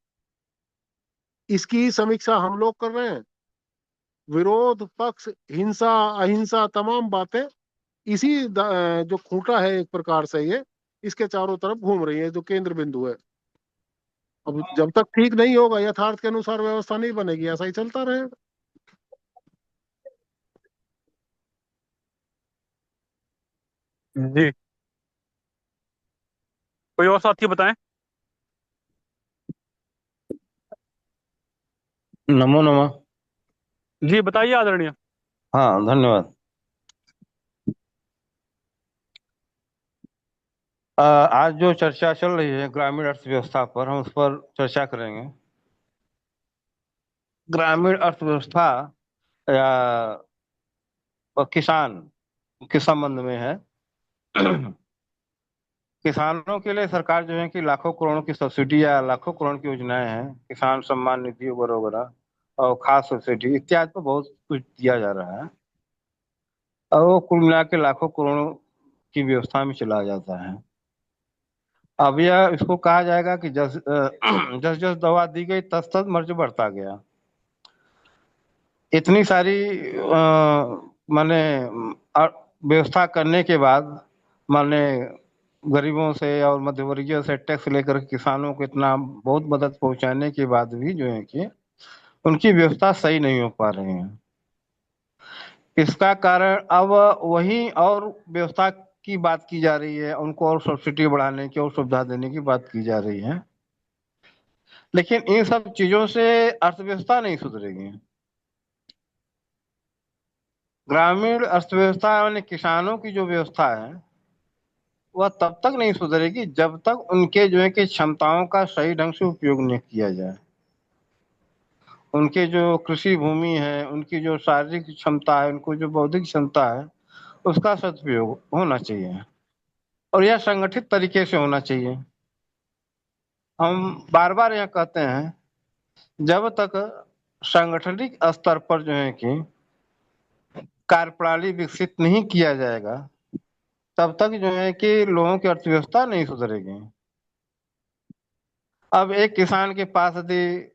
इसकी समीक्षा हम लोग कर रहे हैं। विरोध पक्ष, हिंसा अहिंसा, तमाम बातें इसी जो खूंटा है एक प्रकार से, ये इसके चारों तरफ घूम रही है, जो केंद्र बिंदु है। अब जब तक ठीक नहीं होगा, यथार्थ के अनुसार व्यवस्था नहीं बनेगी, ऐसा ही चलता रहेगा। जी, कोई और साथी बताएं। नमो नमः। जी बताइए आदरणीय। हाँ धन्यवाद। आज जो चर्चा चल रही है ग्रामीण अर्थव्यवस्था पर, हम उस पर चर्चा करेंगे। ग्रामीण अर्थव्यवस्था या किसान के संबंध में है। किसानों के लिए सरकार जो है कि लाखों करोड़ों की सब्सिडी या लाखों करोड़ की योजनाएं हैं, किसान सम्मान निधि वगैरह वगैरह, और खास सब्सिडी इत्यादि पर बहुत कुछ दिया जा रहा है, और वो कुल मिला के लाखों करोड़ों की व्यवस्था में चला जाता है। अब यह इसको कहा जाएगा कि जस जस जस दवा दी गई तस तस मर्ज बढ़ता गया। इतनी सारी माने व्यवस्था करने के बाद, माने गरीबों से और मध्यवर्गीय से टैक्स लेकर किसानों को इतना बहुत मदद पहुंचाने के बाद भी जो है कि उनकी व्यवस्था सही नहीं हो पा रही है। इसका कारण अब वही और व्यवस्था की बात की जा रही है, उनको और सब्सिडी बढ़ाने की और सुविधा देने की बात की जा रही है, लेकिन इन सब चीजों से अर्थव्यवस्था नहीं सुधरेगी। ग्रामीण अर्थव्यवस्था यानी किसानों की जो व्यवस्था है वह तब तक नहीं सुधरेगी जब तक उनके जो है कि क्षमताओं का सही ढंग से उपयोग नहीं किया जाए। उनके जो कृषि भूमि है, उनकी जो शारीरिक क्षमता है, उनको जो बौद्धिक क्षमता है, उसका सदुपयोग होना चाहिए और यह संगठित तरीके से होना चाहिए। हम बार बार यह कहते हैं जब तक सांगठनिक स्तर पर जो है कि कार्यप्रणाली विकसित नहीं किया जाएगा तब तक जो है कि लोगों की अर्थव्यवस्था नहीं सुधरेगी। अब एक किसान के पास यदि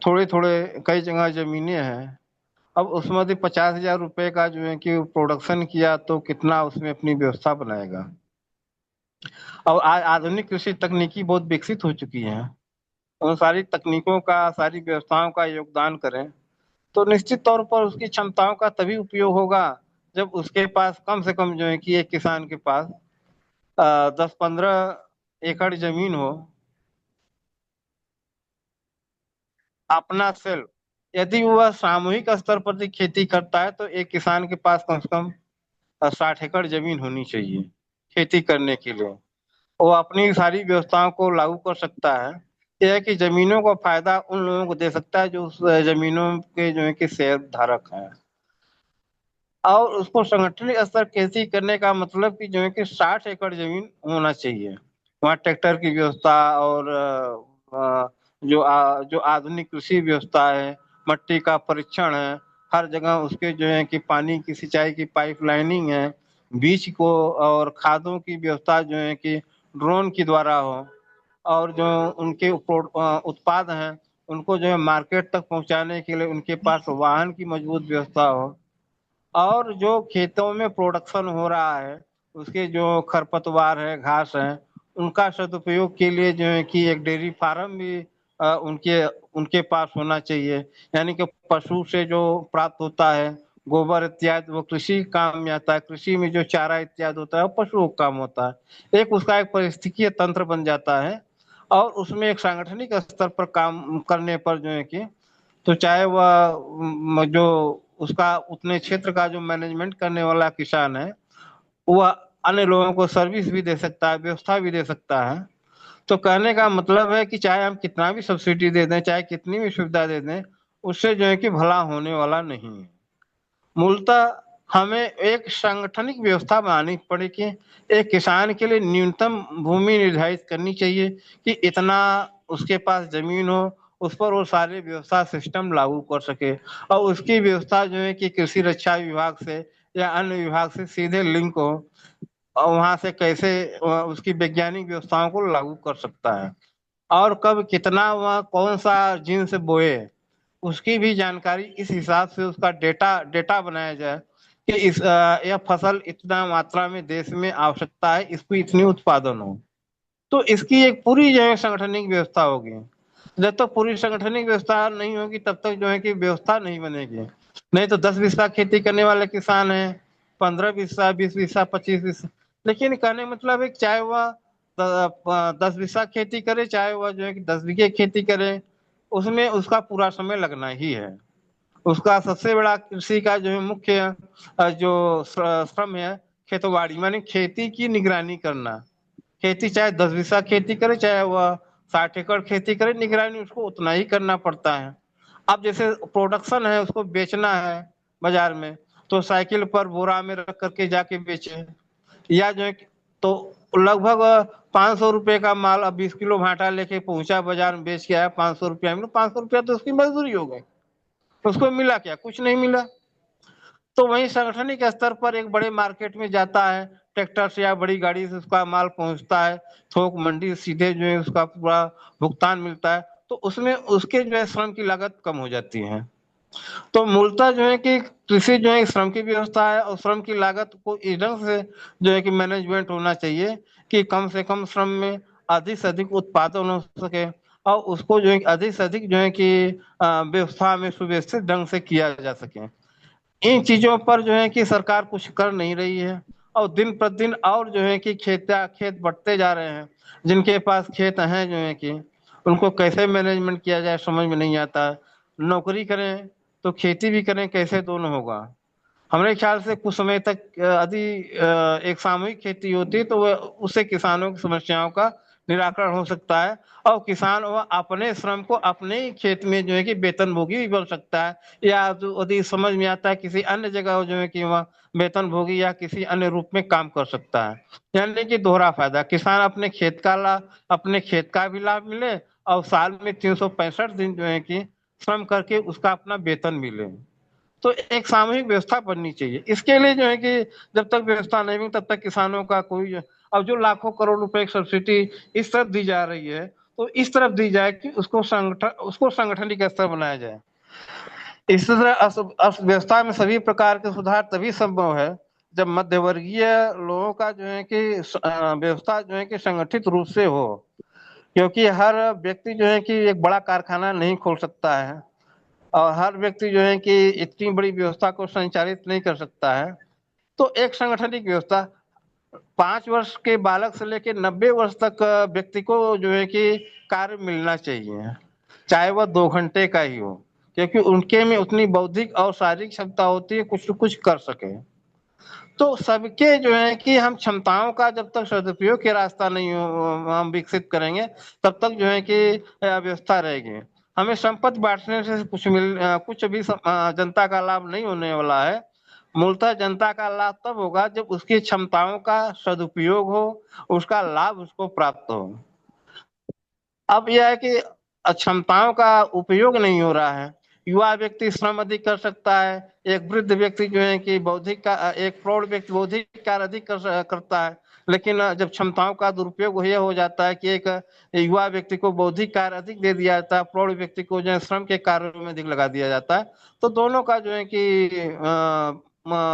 थोड़े थोड़े कई जगह जमीनें हैं, अब उसमें यदि 50,000 रुपए का जो है कि प्रोडक्शन किया तो कितना उसमें अपनी व्यवस्था बनाएगा। अब आधुनिक कृषि तकनीकी बहुत विकसित हो चुकी है, उन सारी तकनीकों का, सारी व्यवस्थाओं का योगदान करें तो निश्चित तौर पर उसकी क्षमताओं का तभी उपयोग होगा जब उसके पास कम से कम जो है कि एक किसान के पास 10-15 एकड़ जमीन हो अपना सेल्फ। यदि वह सामूहिक स्तर पर भी खेती करता है तो एक किसान के पास कम से कम 60 एकड़ जमीन होनी चाहिए खेती करने के लिए। वो अपनी सारी व्यवस्थाओं को लागू कर सकता है। यह है कि जमीनों का फायदा उन लोगों को दे सकता है जो उस जमीनों के जो है कि शेयर धारक हैं, और उसको संगठनिक स्तर खेती करने का मतलब कि जो है कि 60 एकड़ जमीन होना चाहिए। वहाँ ट्रैक्टर की व्यवस्था और जो आधुनिक कृषि व्यवस्था है, मट्टी का परीक्षण है, हर जगह उसके जो है कि पानी की सिंचाई की पाइपलाइनिंग है, बीज को और खादों की व्यवस्था जो है कि ड्रोन के द्वारा हो, और जो उनके उत्पाद हैं उनको जो है मार्केट तक पहुंचाने के लिए उनके पास वाहन की मजबूत व्यवस्था हो, और जो खेतों में प्रोडक्शन हो रहा है उसके जो खरपतवार है, घास है, उनका सदुपयोग के लिए जो है कि एक डेयरी फार्म भी उनके उनके पास होना चाहिए। यानी कि पशु से जो प्राप्त होता है गोबर इत्यादि वो कृषि काम में आता है, कृषि में जो चारा इत्यादि होता है वो पशुओं का काम होता है। एक उसका एक पारिस्थितिकीय तंत्र बन जाता है और उसमें एक सांगठनिक स्तर पर काम करने पर जो है कि तो चाहे वह जो उसका उतने क्षेत्र का जो मैनेजमेंट करने वाला किसान है वह अन्य लोगों को सर्विस भी दे सकता है, व्यवस्था भी दे सकता है। तो कहने का मतलब है कि चाहे हम कितना भी सब्सिडी दे दें, चाहे कितनी भी सुविधा दे दें, उससे जो है कि भला होने वाला नहीं है। मूलतः हमें एक सांगठनिक व्यवस्था बनानी पड़ेगी। एक किसान के लिए न्यूनतम भूमि निर्धारित करनी चाहिए कि इतना उसके पास जमीन हो, उस पर वो सारे व्यवस्था सिस्टम लागू कर सके, और उसकी व्यवस्था जो है कि कृषि रक्षा विभाग से या अन्य विभाग से सीधे लिंक हो, और वहां से कैसे उसकी वैज्ञानिक व्यवस्थाओं को लागू कर सकता है, और कब कितना वह कौन सा जीन्स बोए उसकी भी जानकारी इस हिसाब से उसका डेटा डेटा बनाया जाए कि यह फसल इतना मात्रा में देश में आवश्यकता है, इसको इतनी उत्पादन हो। तो इसकी एक पूरी जो है संगठनिक व्यवस्था होगी। जब तक पूरी संगठनिक व्यवस्था नहीं होगी तब तक जो है कि व्यवस्था नहीं बनेगी। नहीं तो 10 बीघा खेती करने वाले किसान हैं, 15 बीघा, 20 बीघा, 25 बीघा, लेकिन कहने मतलब है चाहे वह 10 बीघा खेती करे, चाहे वह जो है कि 10 बीघे खेती करे, उसमें उसका पूरा समय लगना ही है। उसका सबसे बड़ा कृषि का जो है मुख्य जो श्रम है खेतवाड़ी, माने खेती की निगरानी करना। खेती चाहे 10 बीघा खेती करे, चाहे वह 60 एकड़ खेती करे, निगरानी उसको उतना ही करना पड़ता है। अब जैसे प्रोडक्शन है उसको बेचना है बाजार में, तो साइकिल पर बोरा में रख करके जाके बेचे, या जो है तो लगभग 500 रुपए का माल अब 20 किलो भाटा लेके पहुंचा बाजार में, बेच के आया 500 रुपया में, 500 रुपया तो उसकी मजदूरी हो गई, उसको मिला क्या? कुछ नहीं मिला। तो वही संगठनिक स्तर पर एक बड़े मार्केट में जाता है, ट्रैक्टर से या बड़ी गाड़ी से उसका माल पहुंचता है, थोक मंडी सीधे जो है उसका पूरा भुगतान मिलता है, तो उसमें उसके जो है श्रम की लागत कम हो जाती है। तो मूलतः जो है कि कृषि जो है श्रम की व्यवस्था है, और श्रम की लागत को इस ढंग से जो है कि मैनेजमेंट होना चाहिए कि कम से कम श्रम में अधिक से अधिक उत्पादन हो सके, और उसको जो है अधिक से अधिक जो है कि व्यवस्था में सुव्यवस्थित ढंग से किया जा सके। इन चीजों पर जो है कि सरकार कुछ कर नहीं रही है, और दिन प्रतिदिन और जो है कि खेत बढ़ते जा रहे हैं। जिनके पास खेत हैं जो है कि उनको कैसे मैनेजमेंट किया जाए समझ में नहीं आता। नौकरी करें तो खेती भी करें, कैसे दोनों होगा। हमारे ख्याल से कुछ समय तक यदि एक सामूहिक खेती होती तो उससे किसानों की समस्याओं का निराकरण हो सकता है, और किसान वह अपने श्रम को अपने ही खेत में जो है कि वेतनभोगी भी बन सकता है, या जो यदि समझ में आता है किसी अन्य जगह जो है कि वह वेतनभोगी या किसी अन्य रूप में काम कर सकता है। यानी कि दोहरा फायदा, किसान अपने खेत का भी लाभ मिले, और साल में 365 दिन जो है कि श्रम करके उसका अपना वेतन मिले। तो एक सामूहिक व्यवस्था बननी चाहिए। इसके लिए जो है कि जब तक व्यवस्था नहीं हुई तब तक किसानों का कोई, अब जो लाखों करोड़ रुपए की सब्सिडी इस तरफ दी जा रही है, तो इस तरफ दी जाए कि उसको संगठनिक स्तर बनाया जाए। इस तरह अर्थव्यवस्था में सभी प्रकार के सुधार तभी संभव है जब मध्यवर्गीय लोगों का जो है कि व्यवस्था जो है कि संगठित रूप से हो, क्योंकि हर व्यक्ति जो है कि एक बड़ा कारखाना नहीं खोल सकता है, और हर व्यक्ति जो है कि इतनी बड़ी व्यवस्था को संचालित नहीं कर सकता है। तो एक संगठनिक व्यवस्था 5 वर्ष के बालक से लेकर 90 वर्ष तक व्यक्ति को जो है कि कार्य मिलना चाहिए, चाहे वह 2 घंटे का ही हो, क्योंकि उनके में उतनी बौद्धिक और शारीरिक क्षमता होती है कुछ न कुछ कर सके। तो सबके जो है कि हम क्षमताओं का जब तक सदुपयोग के रास्ता नहीं हम विकसित करेंगे तब तक जो है कि व्यवस्था रहेगी। हमें संपत्ति बांटने से कुछ भी जनता का लाभ नहीं होने वाला है। मूलतः जनता का लाभ तब होगा जब उसकी क्षमताओं का सदुपयोग हो, उसका लाभ उसको प्राप्त हो। अब यह है कि क्षमताओं का उपयोग नहीं हो रहा है। युवा व्यक्ति श्रम अधिक कर सकता है, एक वृद्ध व्यक्ति जो है कि एक प्रौढ़ व्यक्ति बौद्धिक कार्य अधिक करता है, लेकिन जब क्षमताओं का दुरुपयोग यह हो जाता है कि एक युवा व्यक्ति को बौद्धिक कार्य अधिक दे दिया जाता है, प्रौढ़ व्यक्ति को जो है श्रम के कार्यों में अधिक लगा दिया जाता है, तो दोनों का जो है कि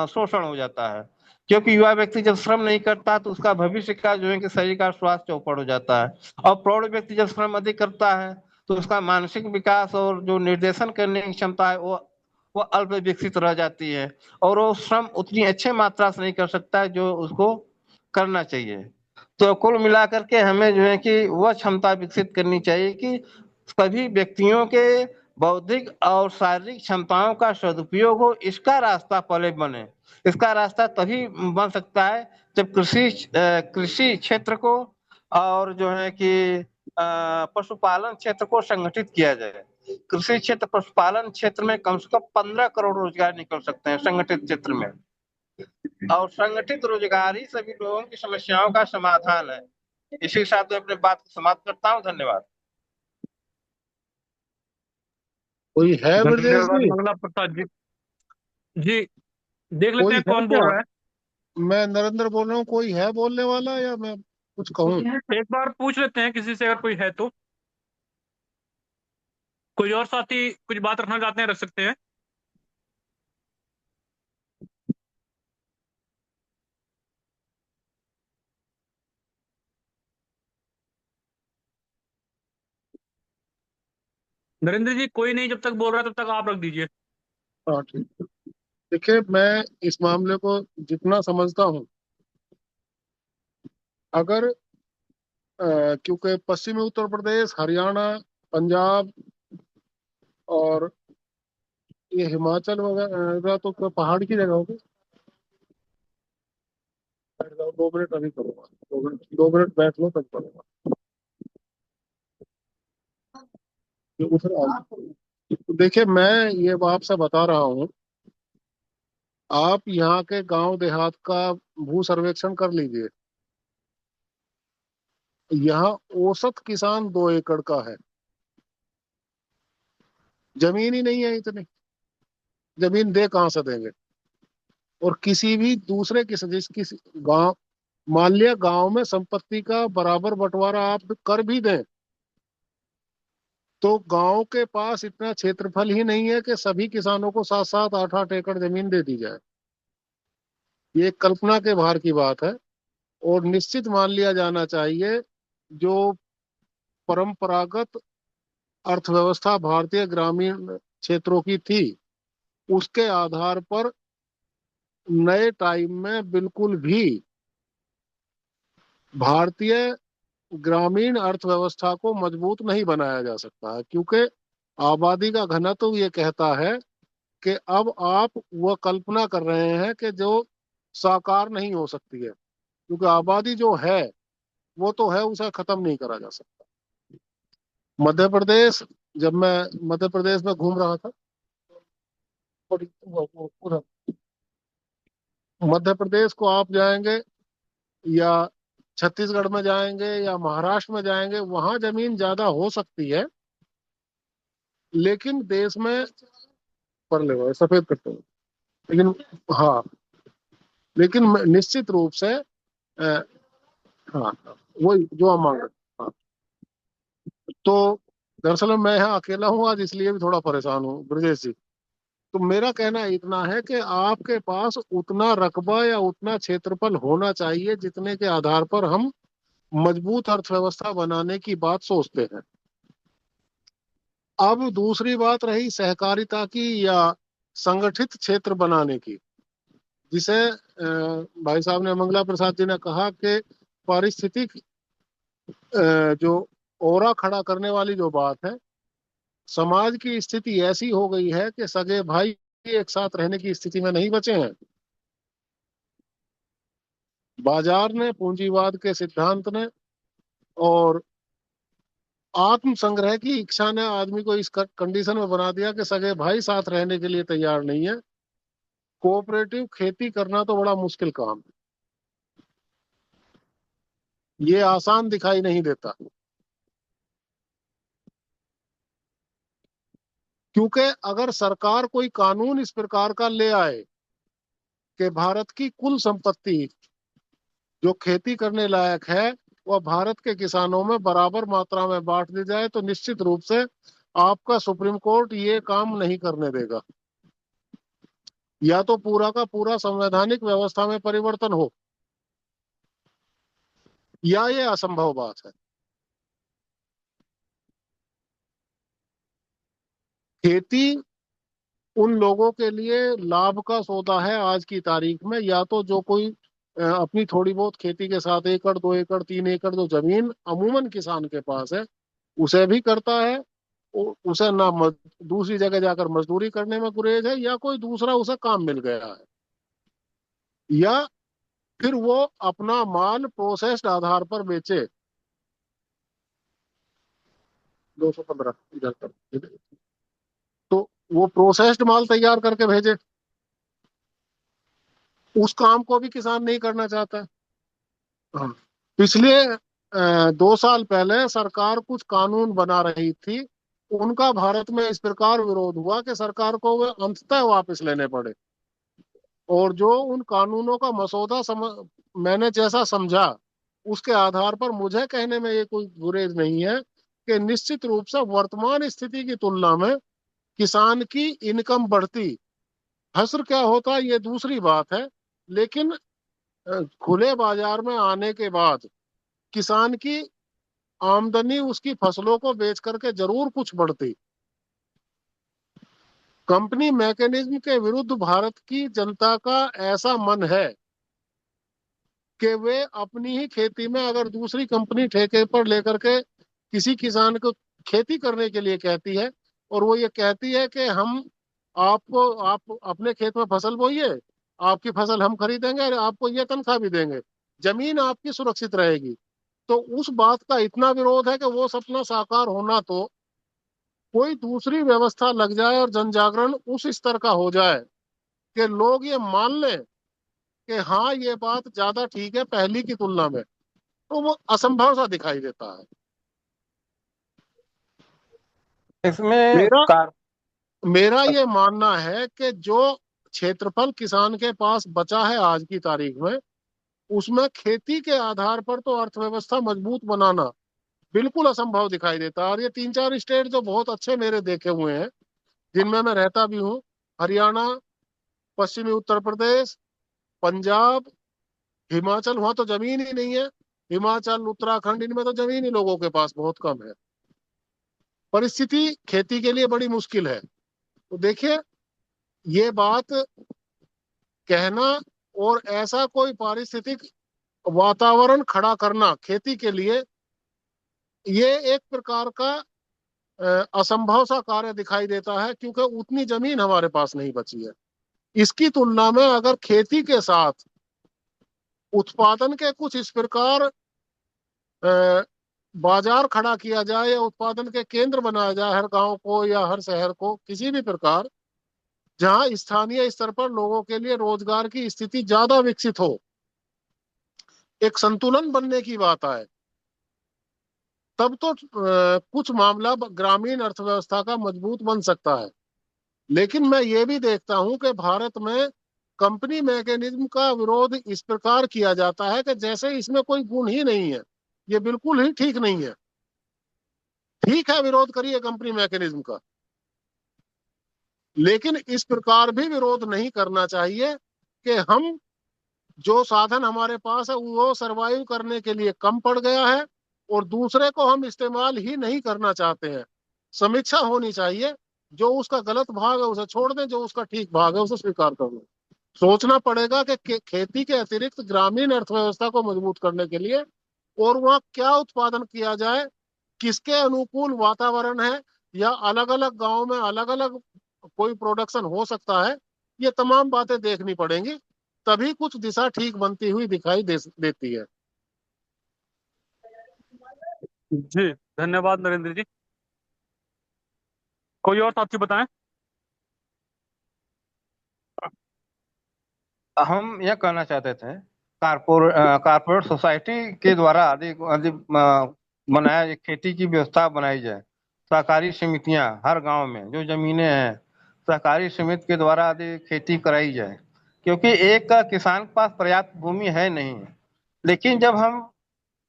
शोषण हो जाता है। क्योंकि युवा व्यक्ति जब श्रम नहीं करता तो उसका भविष्य का जो है कि शरीर का स्वास्थ्य चौपट हो जाता है, और प्रौढ़ व्यक्ति जब श्रम अधिक करता है तो उसका मानसिक विकास और जो निर्देशन करने की क्षमता है वो अल्प विकसित रह जाती है, और वो श्रम उतनी अच्छे मात्रा से नहीं कर सकता है जो उसको करना चाहिए। तो कुल मिलाकर के हमें जो है कि वह क्षमता विकसित करनी चाहिए कि सभी व्यक्तियों के बौद्धिक और शारीरिक क्षमताओं का सदुपयोग हो, इसका रास्ता पहले बने। इसका रास्ता तभी बन सकता है जब कृषि क्षेत्र को और जो है कि पशुपालन क्षेत्र को संगठित किया जाए। कृषि क्षेत्र पशुपालन क्षेत्र में कम से कम 15 करोड़ रोजगार निकल सकते हैं संगठित क्षेत्र में, और संगठित रोजगार ही सभी लोगों की समस्याओं का समाधान है। इसी के साथ मैं अपनी बात को समाप्त करता हूँ। धन्यवाद। कोई है ब्रजेश धन्यवाद जी? मंगला प्रसाद जी। जी, देख लेते कोई हैं है कौन क्या? बोल रहा है। मैं नरेंद्र बोल रहा हूँ, कोई है बोलने वाला या मैं कुछ कहूँ? एक बार पूछ लेते हैं किसी से, अगर कोई है तो। कोई और साथी कुछ बात रखना चाहते हैं, रख सकते हैं। नरेंद्र जी, कोई नहीं जब तक बोल रहा है तब तक आप रख दीजिए। हाँ ठीक है। देखिए, मैं इस मामले को जितना समझता हूँ, अगर क्योंकि पश्चिमी उत्तर प्रदेश, हरियाणा, पंजाब और ये हिमाचल वगैरह तो क्या पहाड़ की जगह होगी? 2 मिनट अभी करूँगा, 2 मिनट बैठ लो तब करूँगा। ये उधर देखिए, मैं ये आपसे बता रहा हूँ, आप यहाँ के गांव देहात का भू सर्वेक्षण कर लीजिए। यहाँ औसत किसान 2 एकड़ का है, जमीन ही नहीं है इतनी, जमीन दे कहाँ से देंगे। और किसी भी दूसरे किसी गांव, मान लिया गांव में संपत्ति का बराबर बंटवारा आप कर भी दें तो गांव के पास इतना क्षेत्रफल ही नहीं है कि सभी किसानों को 7-7, 8-8 एकड़ जमीन दे दी जाए। ये कल्पना के बाहर की बात है। और निश्चित मान लिया जाना चाहिए जो परंपरागत अर्थव्यवस्था भारतीय ग्रामीण क्षेत्रों की थी, उसके आधार पर नए टाइम में बिल्कुल भी भारतीय ग्रामीण अर्थव्यवस्था को मजबूत नहीं बनाया जा सकता है, क्योंकि आबादी का घनत्व ये कहता है कि अब आप वह कल्पना कर रहे हैं कि जो साकार नहीं हो सकती है, क्योंकि आबादी जो है वो तो है, उसे खत्म नहीं करा जा सकता। मध्य प्रदेश, जब मैं मध्य प्रदेश में घूम रहा था, पूरा मध्य प्रदेश को आप जाएंगे या छत्तीसगढ़ में जाएंगे या महाराष्ट्र में जाएंगे, वहां जमीन ज्यादा हो सकती है, लेकिन देश में पर ले हुए सफेद करते हैं, लेकिन हाँ, लेकिन निश्चित रूप से हाँ, वही जो हम मांग रहे हैं। हाँ, तो दरअसल में मैं यहाँ अकेला हूँ आज, इसलिए भी थोड़ा परेशान हूँ ब्रजेश जी। तो मेरा कहना इतना है कि आपके पास उतना रकबा या उतना क्षेत्रफल होना चाहिए जितने के आधार पर हम मजबूत अर्थव्यवस्था बनाने की बात सोचते हैं। अब दूसरी बात रही सहकारिता की या संगठित क्षेत्र बनाने की, जिसे भाई साहब ने, मंगला प्रसाद जी ने कहा कि पारिस्थितिक जो ओरा खड़ा करने वाली जो बात है, समाज की स्थिति ऐसी हो गई है कि सगे भाई एक साथ रहने की स्थिति में नहीं बचे हैं। बाजार ने, पूंजीवाद के सिद्धांत ने और आत्म संग्रह की इच्छा ने आदमी को इस कंडीशन में बना दिया कि सगे भाई साथ रहने के लिए तैयार नहीं है। कोऑपरेटिव खेती करना तो बड़ा मुश्किल काम है, ये आसान दिखाई नहीं देता, क्योंकि अगर सरकार कोई कानून इस प्रकार का ले आए कि भारत की कुल संपत्ति जो खेती करने लायक है वह भारत के किसानों में बराबर मात्रा में बांट दी जाए, तो निश्चित रूप से आपका सुप्रीम कोर्ट ये काम नहीं करने देगा। या तो पूरा का पूरा संवैधानिक व्यवस्था में परिवर्तन हो, या ये असंभव बात है। खेती उन लोगों के लिए लाभ का सौदा है आज की तारीख में, या तो जो कोई अपनी थोड़ी बहुत खेती के साथ 1 एकड़ 2 एकड़ 3 एकड़ जो जमीन अमूमन किसान के पास है उसे भी करता है, उसे ना दूसरी जगह जाकर मजदूरी करने में गुरेज है, या कोई दूसरा उसे काम मिल गया है, या फिर वो अपना माल प्रोसेस्ड आधार पर बेचे। 215 इधर कर, तो वो प्रोसेस्ड माल तैयार करके भेजे, उस काम को भी किसान नहीं करना चाहता। हाँ, पिछले 2 साल पहले सरकार कुछ कानून बना रही थी, उनका भारत में इस प्रकार विरोध हुआ कि सरकार को वे अंततः वापस लेने पड़े। और जो उन कानूनों का मसौदा मैंने जैसा समझा, उसके आधार पर मुझे कहने में ये कोई गुरेज नहीं है कि निश्चित रूप से वर्तमान स्थिति की तुलना में किसान की इनकम बढ़ती, हश्र क्या होता ये दूसरी बात है, लेकिन खुले बाजार में आने के बाद किसान की आमदनी उसकी फसलों को बेच करके जरूर कुछ बढ़ती। कंपनी मैकेनिज्म के विरुद्ध भारत की जनता का ऐसा मन है कि वे अपनी ही खेती में अगर दूसरी कंपनी ठेके पर लेकर के किसी किसान को खेती करने के लिए कहती है, और वो ये कहती है कि हम आपको, आप अपने खेत में फसल बोइए, आपकी फसल हम खरीदेंगे और आपको ये तनख्वाह भी देंगे, जमीन आपकी सुरक्षित रहेगी, तो उस बात का इतना विरोध है कि वो सपना साकार होना तो कोई दूसरी व्यवस्था लग जाए और जन जागरण उस स्तर का हो जाए कि लोग ये मान लें कि हाँ ये बात ज्यादा ठीक है पहली की तुलना में, तो वो असंभव सा दिखाई देता है। इसमें मेरा कार मेरा ये मानना है कि जो क्षेत्रफल किसान के पास बचा है आज की तारीख में, उसमें खेती के आधार पर तो अर्थव्यवस्था मजबूत बनाना बिल्कुल असंभव दिखाई देता है। और ये 3-4 स्टेट जो बहुत अच्छे मेरे देखे हुए हैं, जिनमें मैं रहता भी हूँ, हरियाणा, पश्चिमी उत्तर प्रदेश, पंजाब, हिमाचल, वहां तो जमीन ही नहीं है। हिमाचल, उत्तराखंड, इनमें तो जमीन ही लोगों के पास बहुत कम है। परिस्थिति खेती के लिए बड़ी मुश्किल है। तो देखिए, ये बात कहना और ऐसा कोई पारिस्थितिक वातावरण खड़ा करना खेती के लिए, ये एक प्रकार का असंभव सा कार्य दिखाई देता है, क्योंकि उतनी जमीन हमारे पास नहीं बची है। इसकी तुलना में अगर खेती के साथ उत्पादन के कुछ इस प्रकार बाजार खड़ा किया जाए या उत्पादन के केंद्र बनाया जाए, हर गांव को या हर शहर को किसी भी प्रकार, जहां स्थानीय स्तर पर लोगों के लिए रोजगार की स्थिति ज्यादा विकसित हो, एक संतुलन बनने की बात आए, तब तो कुछ मामला ग्रामीण अर्थव्यवस्था का मजबूत बन सकता है। लेकिन मैं ये भी देखता हूं कि भारत में कंपनी मैकेनिज्म का विरोध इस प्रकार किया जाता है कि जैसे इसमें कोई गुण ही नहीं है। ये बिल्कुल ही ठीक नहीं है। ठीक है, विरोध करिए कंपनी मैकेनिज्म का, लेकिन इस प्रकार भी विरोध नहीं करना चाहिए कि हम जो साधन हमारे पास है वो सरवाइव करने के लिए कम पड़ गया है और दूसरे को हम इस्तेमाल ही नहीं करना चाहते हैं। समीक्षा होनी चाहिए, जो उसका गलत भाग है उसे छोड़ दें, जो उसका ठीक भाग है उसे स्वीकार कर लें। सोचना पड़ेगा कि खेती के अतिरिक्त ग्रामीण अर्थव्यवस्था को मजबूत करने के लिए और वहाँ क्या उत्पादन किया जाए, किसके अनुकूल वातावरण है, या अलग अलग गांव में अलग अलग कोई प्रोडक्शन हो सकता है, ये तमाम बातें देखनी पड़ेंगी, तभी कुछ दिशा ठीक बनती हुई दिखाई देती है। जी धन्यवाद नरेंद्र जी। कोई और साथी बताएं। हम यह कहना चाहते थे, कारपोरेट सोसाइटी के द्वारा अधिक अधिक बनाया, एक खेती की व्यवस्था बनाई जाए। सहकारी समितियां हर गांव में जो जमीनें हैं, सहकारी समिति के द्वारा अधिक खेती कराई जाए, क्योंकि एक किसान के पास पर्याप्त भूमि है नहीं। लेकिन जब हम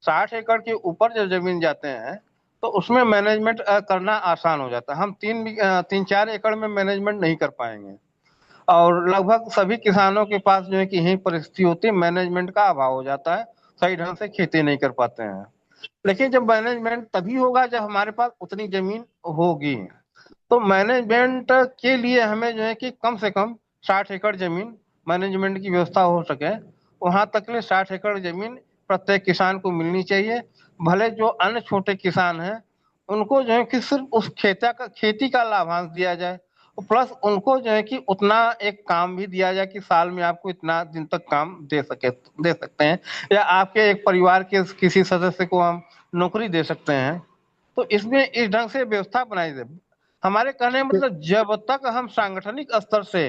60 एकड़ के ऊपर जब जमीन जाते हैं तो उसमें मैनेजमेंट करना आसान हो जाता है। हम 3-4 एकड़ में मैनेजमेंट नहीं कर पाएंगे, और लगभग सभी किसानों के पास जो है कि यही परिस्थिति होती है, मैनेजमेंट का अभाव हो जाता है, सही ढंग से खेती नहीं कर पाते हैं। लेकिन जब मैनेजमेंट तभी होगा जब हमारे पास उतनी जमीन होगी। तो मैनेजमेंट के लिए हमें जो है कि कम से कम 60 एकड़ जमीन मैनेजमेंट की व्यवस्था हो सके, वहां तक के लिए 60 एकड़ जमीन प्रत्येक किसान को मिलनी चाहिए। भले जो अन्य छोटे किसान हैं उनको जो है कि सिर्फ उस खेती का लाभांश दिया जाए, प्लस उनको जो है कि उतना एक काम भी दिया जाए कि साल में आपको इतना दिन तक काम दे सकते हैं, या आपके एक परिवार के किसी सदस्य को हम नौकरी दे सकते हैं। तो इसमें इस ढंग से व्यवस्था बनाई जाए। हमारे कहने का मतलब, जब तक हम सांगठनिक स्तर से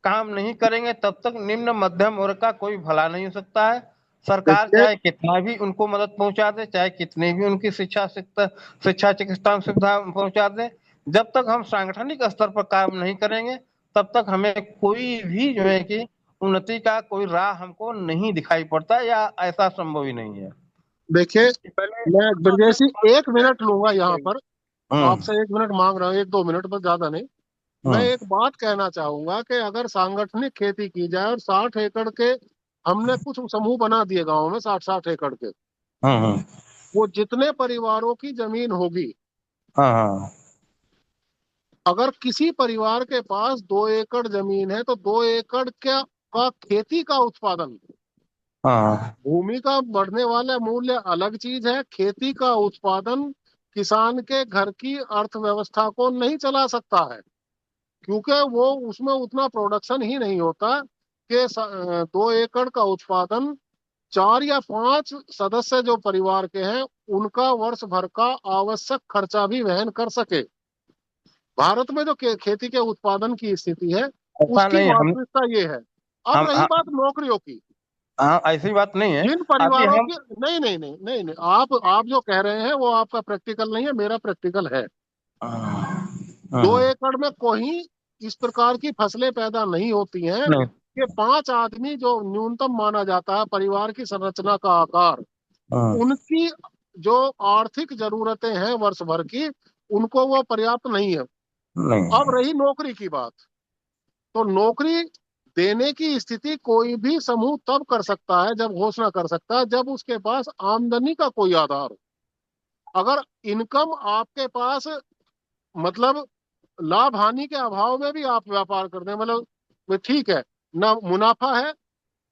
काम नहीं करेंगे तब तक निम्न मध्यम वर्ग का कोई भला नहीं हो सकता है। सरकार चाहे कितना भी उनको मदद पहुंचा दे, चाहे कितनी भी उनकी शिक्षा चिकित्सा सुविधा पहुंचा दे, जब तक हम सांगठनिक स्तर पर काम नहीं करेंगे तब तक हमें कोई भी जो है कि उन्नति का कोई राह हमको नहीं दिखाई पड़ता, या ऐसा संभव ही नहीं है। देखिए, मैं ब्रजेश जी 1 मिनट लूंगा यहाँ पर, आपसे 1 मिनट मांग रहा हूँ, 1-2 मिनट, बस ज्यादा नहीं। मैं एक बात कहना चाहूंगा कि अगर सांगठनिक खेती की जाए और 60 एकड़ के हमने कुछ समूह बना दिए गांव में, 60-60 एकड़ के, वो जितने परिवारों की जमीन होगी, अगर किसी परिवार के पास 2 एकड़ जमीन है तो 2 एकड़ का खेती का उत्पादन, भूमि का बढ़ने वाला मूल्य अलग चीज है, खेती का उत्पादन किसान के घर की अर्थव्यवस्था को नहीं चला सकता है, क्योंकि वो उसमें उतना प्रोडक्शन ही नहीं होता कि 2 एकड़ का उत्पादन 4 या 5 सदस्य जो परिवार के हैं उनका वर्ष भर का आवश्यक खर्चा भी वहन कर सके। भारत में जो खेती के उत्पादन की स्थिति है उसकी वास्तविकता ये है। अब रही बात नौकरियों की, ऐसी बात नहीं है। जिन परिवारों की नहीं, आप जो कह रहे हैं वो आपका प्रैक्टिकल नहीं है, मेरा प्रैक्टिकल है। 2 एकड़ में कोई इस प्रकार की फसलें पैदा नहीं होती हैं कि 5 आदमी, जो न्यूनतम माना जाता है परिवार की संरचना का आकार, उनकी जो आर्थिक जरूरतें हैं वर्ष भर की, उनको वो पर्याप्त नहीं है। अब रही नौकरी की बात, तो नौकरी देने की स्थिति कोई भी समूह तब कर सकता है, जब घोषणा कर सकता है, जब उसके पास आमदनी का कोई आधार हो। अगर इनकम आपके पास मतलब लाभ हानि के अभाव में भी आप व्यापार करते हैं, मतलब ठीक है, ना मुनाफा है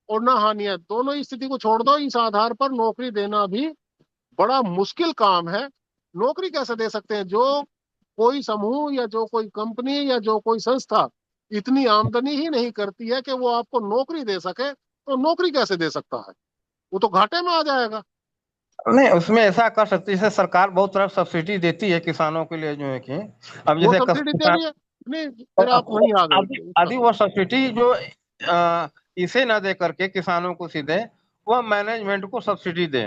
और ना हानि है, दोनों ही स्थिति को छोड़ दो, इस आधार पर नौकरी देना भी बड़ा मुश्किल काम है। नौकरी कैसे दे सकते हैं? जो कोई समूह या जो कोई कंपनी या जो कोई संस्था इतनी आमदनी ही नहीं करती है कि वो आपको नौकरी दे सके, तो नौकरी कैसे दे सकता है? वो तो घाटे में आ जाएगा। नहीं, उसमें ऐसा कर सकती है, जैसे सरकार बहुत तरह सब्सिडी देती है किसानों के लिए, जो है कि अब वो जैसे सब्सिडी दे किसान, रही है, नहीं फिर आप वहीं आ आदि गए। आदि वो सब्सिडी जो इसे न दे करके किसानों को सीधे, वह मैनेजमेंट को सब्सिडी दे,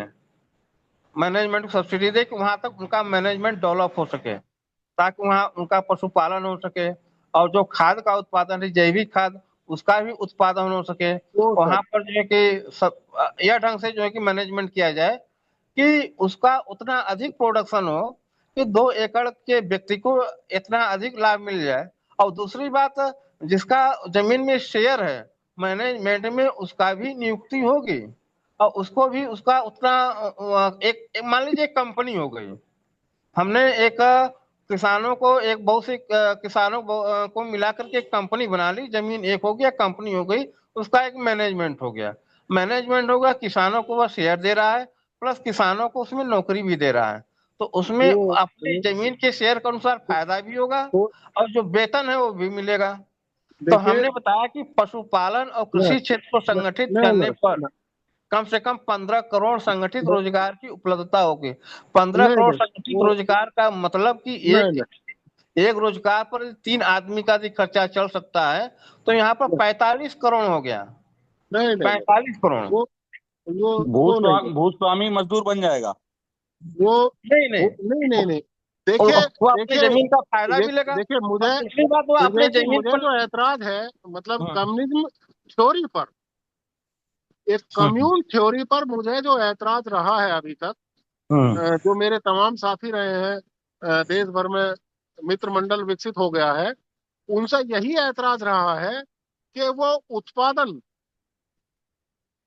मैनेजमेंट को सब्सिडी दे कि वहां तक उनका मैनेजमेंट डेवलप हो सके, ताकि वहाँ उनका पशुपालन हो सके, और जो खाद का उत्पादन है, जैविक खाद, उसका भी उत्पादन हो सके। वो वहां सब पर जो है कि यह ढंग से जो है कि मैनेजमेंट किया जाए कि उसका उतना अधिक प्रोडक्शन हो कि 2 एकड़ के व्यक्ति को इतना अधिक लाभ मिल जाए। और दूसरी बात, जिसका जमीन में शेयर है मैनेजमेंट में, उसका भी नियुक्ति होगी, और उसको भी उसका उतना एक मान लीजिए कंपनी हो गई, हमने एक किसानों को, एक बहुत सी किसानों को मिलाकर के एक कंपनी बना ली, जमीन एक हो गया, कंपनी हो गई, उसका एक मैनेजमेंट हो गया, मैनेजमेंट होगा, किसानों को वह शेयर दे रहा है, प्लस किसानों को उसमें नौकरी भी दे रहा है, तो उसमें वो अपनी जमीन के शेयर के अनुसार फायदा भी होगा, वो और जो वेतन है वो भी मिलेगा। तो देखिए, हमने बताया कि पशुपालन और नहीं कृषि क्षेत्र को संगठित नहीं करने पर नहीं कम से कम 15 करोड़ संगठित रोजगार की उपलब्धता होगी। 15 नहीं करोड़ नहीं, संगठित वो रोजगार का मतलब कि नहीं एक नहीं एक रोजगार पर 3 आदमी का भी खर्चा चल सकता है, तो यहाँ पर 45 करोड़ हो गया, नहीं नहीं नहीं, 45 करोड़। वो वो नहीं है। भूस्वामी मजदूर बन जाएगा। वो नहीं नहीं, नहीं नहीं नहीं, वो देखिए वो अपनी देखिए जमीन का फायदा भी लेगा, देखिए और मुझे दूसरी बात, वो अपने देखिए जमीन मुझे पर। जो ऐतराज है, मतलब हम्म कम्युनिज्म थ्योरी पर, एक हम्म कम्यून थ्योरी पर मुझे जो ऐतराज रहा है अभी तक, हम्म जो मेरे तमाम साथी रहे हैं, देश भर में मित्र मंडल विकसित हो गया है, उनसे यही ऐतराज रहा है कि वो उत्पादन,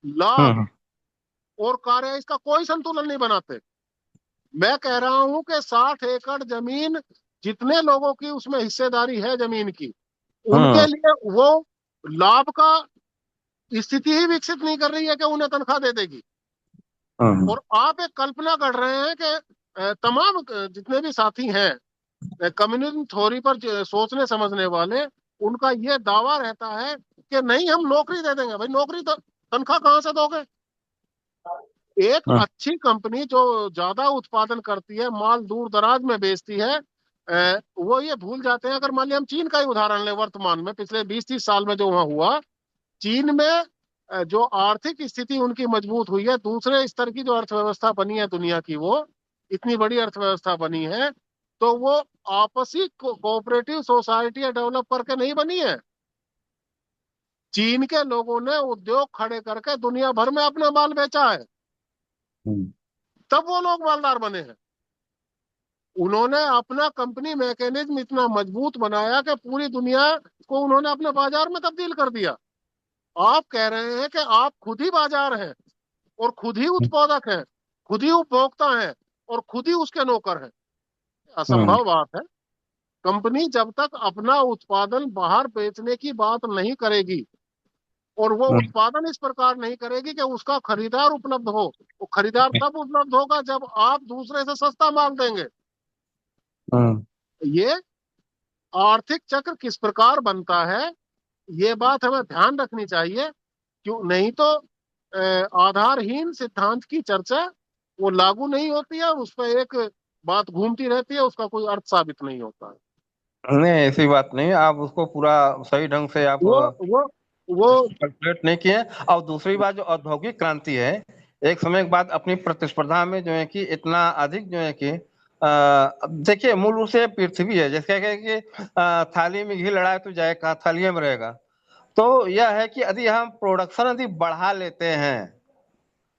लाभ हम्म और कार्य, इसका कोई संतुलन नहीं बनाते। मैं कह रहा हूं कि 60 एकड़ जमीन जितने लोगों की उसमें हिस्सेदारी है जमीन की, उनके हम्म लिए वो लाभ का स्थिति ही विकसित नहीं कर रही है कि उन्हें तनख्वाह दे देगी। हम्म और आप एक कल्पना कर रहे हैं कि तमाम जितने भी साथी हैं कम्युनिज्म थ्योरी पर सोचने समझने वाले, उनका यह दावा रहता है कि नहीं हम नौकरी दे देंगे। भाई नौकरी तो तनख्वाह कहां से दोगे? एक हम्म अच्छी कंपनी जो ज्यादा उत्पादन करती है, माल दूर दराज में बेचती है, वो ये भूल जाते हैं। अगर मान लिया हम चीन का ही उदाहरण लें, वर्तमान में पिछले 20-30 साल में जो वहां हुआ, चीन में जो आर्थिक स्थिति उनकी मजबूत हुई है, दूसरे स्तर की जो अर्थव्यवस्था बनी है दुनिया की, वो इतनी बड़ी अर्थव्यवस्था बनी है, तो वो आपसी कोऑपरेटिव सोसाइटी डेवलप करके नहीं बनी है। चीन के लोगों ने उद्योग खड़े करके दुनिया भर में अपना माल बेचा है, तब वो लोग मालदार बने हैं। उन्होंने अपना कंपनी मैकेनिज्म इतना मजबूत बनाया कि पूरी दुनिया को उन्होंने अपने बाजार में तब्दील कर दिया। आप कह रहे हैं कि आप खुद ही बाजार हैं और खुद ही उत्पादक हैं, खुद ही उपभोक्ता हैं और खुद ही उसके नौकर हैं। हम्म असंभव बात है। कंपनी जब तक अपना उत्पादन बाहर बेचने की बात नहीं करेगी और वो हम्म उत्पादन इस प्रकार नहीं करेगी कि उसका खरीदार उपलब्ध हो, वो खरीदार तब उपलब्ध होगा जब आप दूसरे से सस्ता माल देंगे। हम्म ये आर्थिक चक्र किस प्रकार बनता है, ये बात हमें ध्यान रखनी चाहिए। क्यों नहीं तो आधारहीन सिद्धांत की चर्चा वो लागू नहीं होती है, उस पर एक बात घूमती रहती है, उसका कोई अर्थ साबित नहीं होता है। नहीं, ऐसी बात नहीं, आप उसको पूरा सही ढंग से आप वो वो वो कैलकुलेट नहीं किए। और दूसरी बात, जो औद्योगिक क्रांति है, एक समय के बाद अपनी प्रतिस्पर्धा में जो है कि इतना अधिक जो है कि देखिए, मूल रूप से पृथ्वी है, जैसे कि थाली में घी लड़ा है तो जाएगा थालिये में रहेगा। तो यह है कि यदि हम प्रोडक्शन यदि बढ़ा लेते हैं,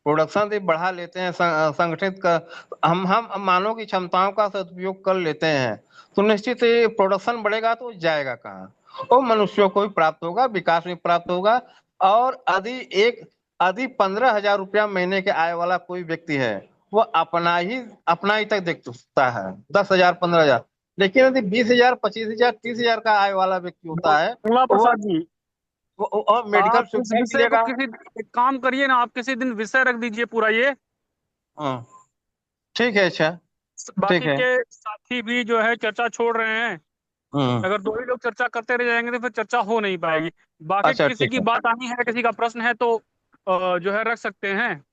प्रोडक्शन यदि बढ़ा लेते हैं, संगठित का, हम मानव की क्षमताओं का सदुपयोग कर लेते हैं, तो निश्चित ही प्रोडक्शन बढ़ेगा तो जाएगा कहाँ? वो मनुष्यों को भी प्राप्त होगा, विकास भी प्राप्त होगा। और यदि 15,000 रुपया महीने के आय वाला कोई व्यक्ति है, वो अपना ही तक देख सकता है, 10,000 15,000, लेकिन यदि 20,000, 25,000, 30,000 का आय वाला व्यक्ति होता है मंगला तो प्रसाद जी, और मेडिकल आप इस सुविधाएं भी विषय को लेगा। किसी एक काम करिए ना, आप किसी दिन विषय रख दीजिए पूरा ये। हाँ, ठीक है, अच्छा, ठीक बाकी है। के साथी भी जो है चर्चा छोड़ रहे हैं। हम्म। अगर दो ही लोग चर्चा करते रह जाएंगे तो फिर चर्चा हो नहीं पाएगी। बाकी अच्छा, किसी ठीक की है, बात आनी है, किसी का प्रश्न है तो जो है रख सकते हैं।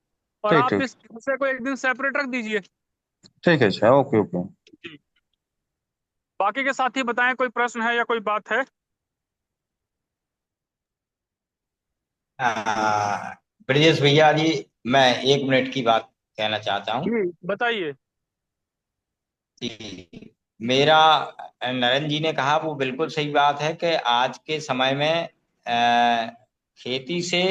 और ठीक आप ठीक, इस विषय को एक दिन सेपरेट रख दीजिए। ठीक है, अच्छा, ओके ओके। जी। बाकी के साथी बताएं, कोई प्रश्न है या कोई बात है? आ, ब्रजेश भैया जी, मैं 1 मिनट की बात कहना चाहता हूँ। जी बताइए। जी, मेरा नरेंद्र जी ने कहा वो बिल्कुल सही बात है कि आज के समय में खेती से,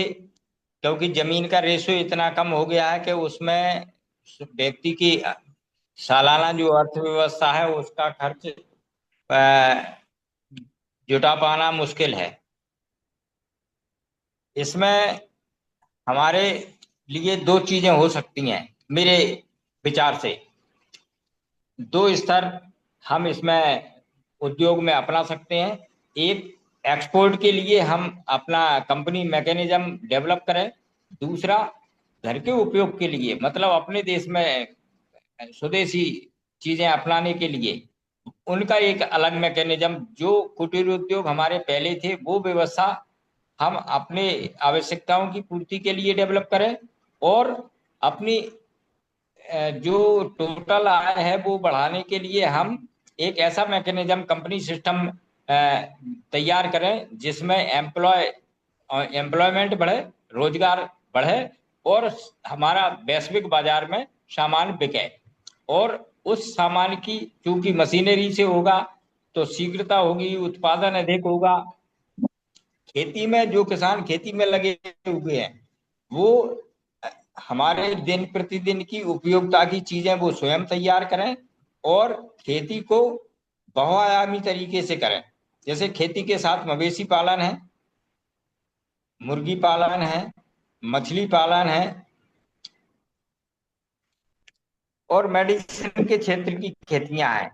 क्योंकि जमीन का रेशो इतना कम हो गया है कि उसमें व्यक्ति की सालाना जो अर्थव्यवस्था है उसका खर्च अ, जुटा पाना मुश्किल है। इसमें हमारे लिए दो चीजें हो सकती हैं मेरे विचार से। दो स्तर हम इसमें उद्योग में अपना सकते हैं। एक, एक्सपोर्ट के लिए हम अपना कंपनी मैकेनिज्म डेवलप करें। दूसरा, घर के उपयोग के लिए, मतलब अपने देश में स्वदेशी चीजें अपनाने के लिए उनका एक अलग मैकेनिज्म, जो कुटीर उद्योग हमारे पहले थे वो व्यवस्था हम अपने आवश्यकताओं की पूर्ति के लिए डेवलप करें, और अपनी जो टोटल आय है वो बढ़ाने के लिए हम एक ऐसा मैकेनिज्म, कंपनी सिस्टम तैयार करें जिसमें एम्प्लॉयमेंट बढ़े, रोजगार बढ़े, और हमारा वैश्विक बाजार में सामान बिके। और उस सामान की, चूंकि मशीनरी से होगा तो शीघ्रता होगी, उत्पादन अधिक होगा। खेती में जो किसान खेती में लगे हुए हैं वो हमारे दिन प्रतिदिन की उपयोगिता की चीजें वो स्वयं तैयार करें, और खेती को बहुआयामी तरीके से करें। जैसे खेती के साथ मवेशी पालन है, मुर्गी पालन है, मछली पालन है, और मेडिसिन के क्षेत्र की खेतियां हैं।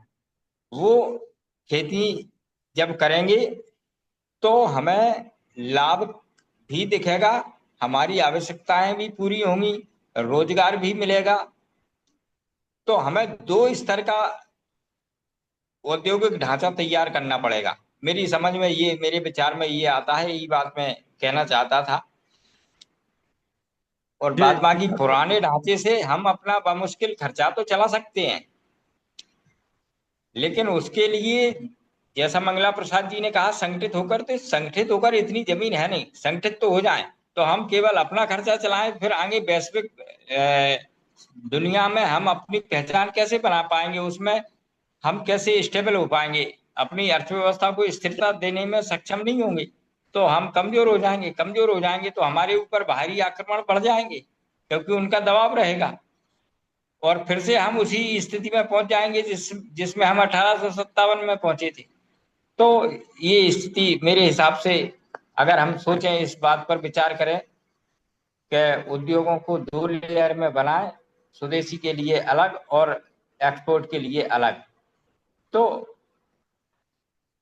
वो खेती जब करेंगे तो हमें लाभ भी दिखेगा, हमारी आवश्यकताएं भी पूरी होंगी, रोजगार भी मिलेगा। तो हमें दो स्तर का औद्योगिक ढांचा तैयार करना पड़ेगा। मेरी समझ में ये, मेरे विचार में ये आता है, यही बात मैं कहना चाहता था। और जी बाद बाकी पुराने ढांचे से हम अपना बमुश्किल खर्चा तो चला सकते हैं, लेकिन उसके लिए जैसा मंगला प्रसाद जी ने कहा संगठित होकर, तो संगठित होकर इतनी जमीन है नहीं, संगठित तो हो जाए तो हम केवल अपना खर्चा चलाएं, फिर आगे वैश्विक दुनिया में हम अपनी पहचान कैसे बना पाएंगे, उसमें हम कैसे स्टेबल हो पाएंगे, अपनी अर्थव्यवस्था को स्थिरता देने में सक्षम नहीं होंगे तो हम कमजोर हो जाएंगे। कमजोर हो जाएंगे तो हमारे ऊपर बाहरी आक्रमण बढ़ जाएंगे, क्योंकि उनका दबाव रहेगा, और फिर से हम उसी स्थिति में पहुंच जाएंगे जिसमें हम 1857 में पहुंचे थे। तो ये स्थिति मेरे हिसाब से, अगर हम सोचें, इस बात पर विचार करें कि उद्योगों को दो लेयर में बनाएं, स्वदेशी के लिए अलग और एक्सपोर्ट के लिए अलग, तो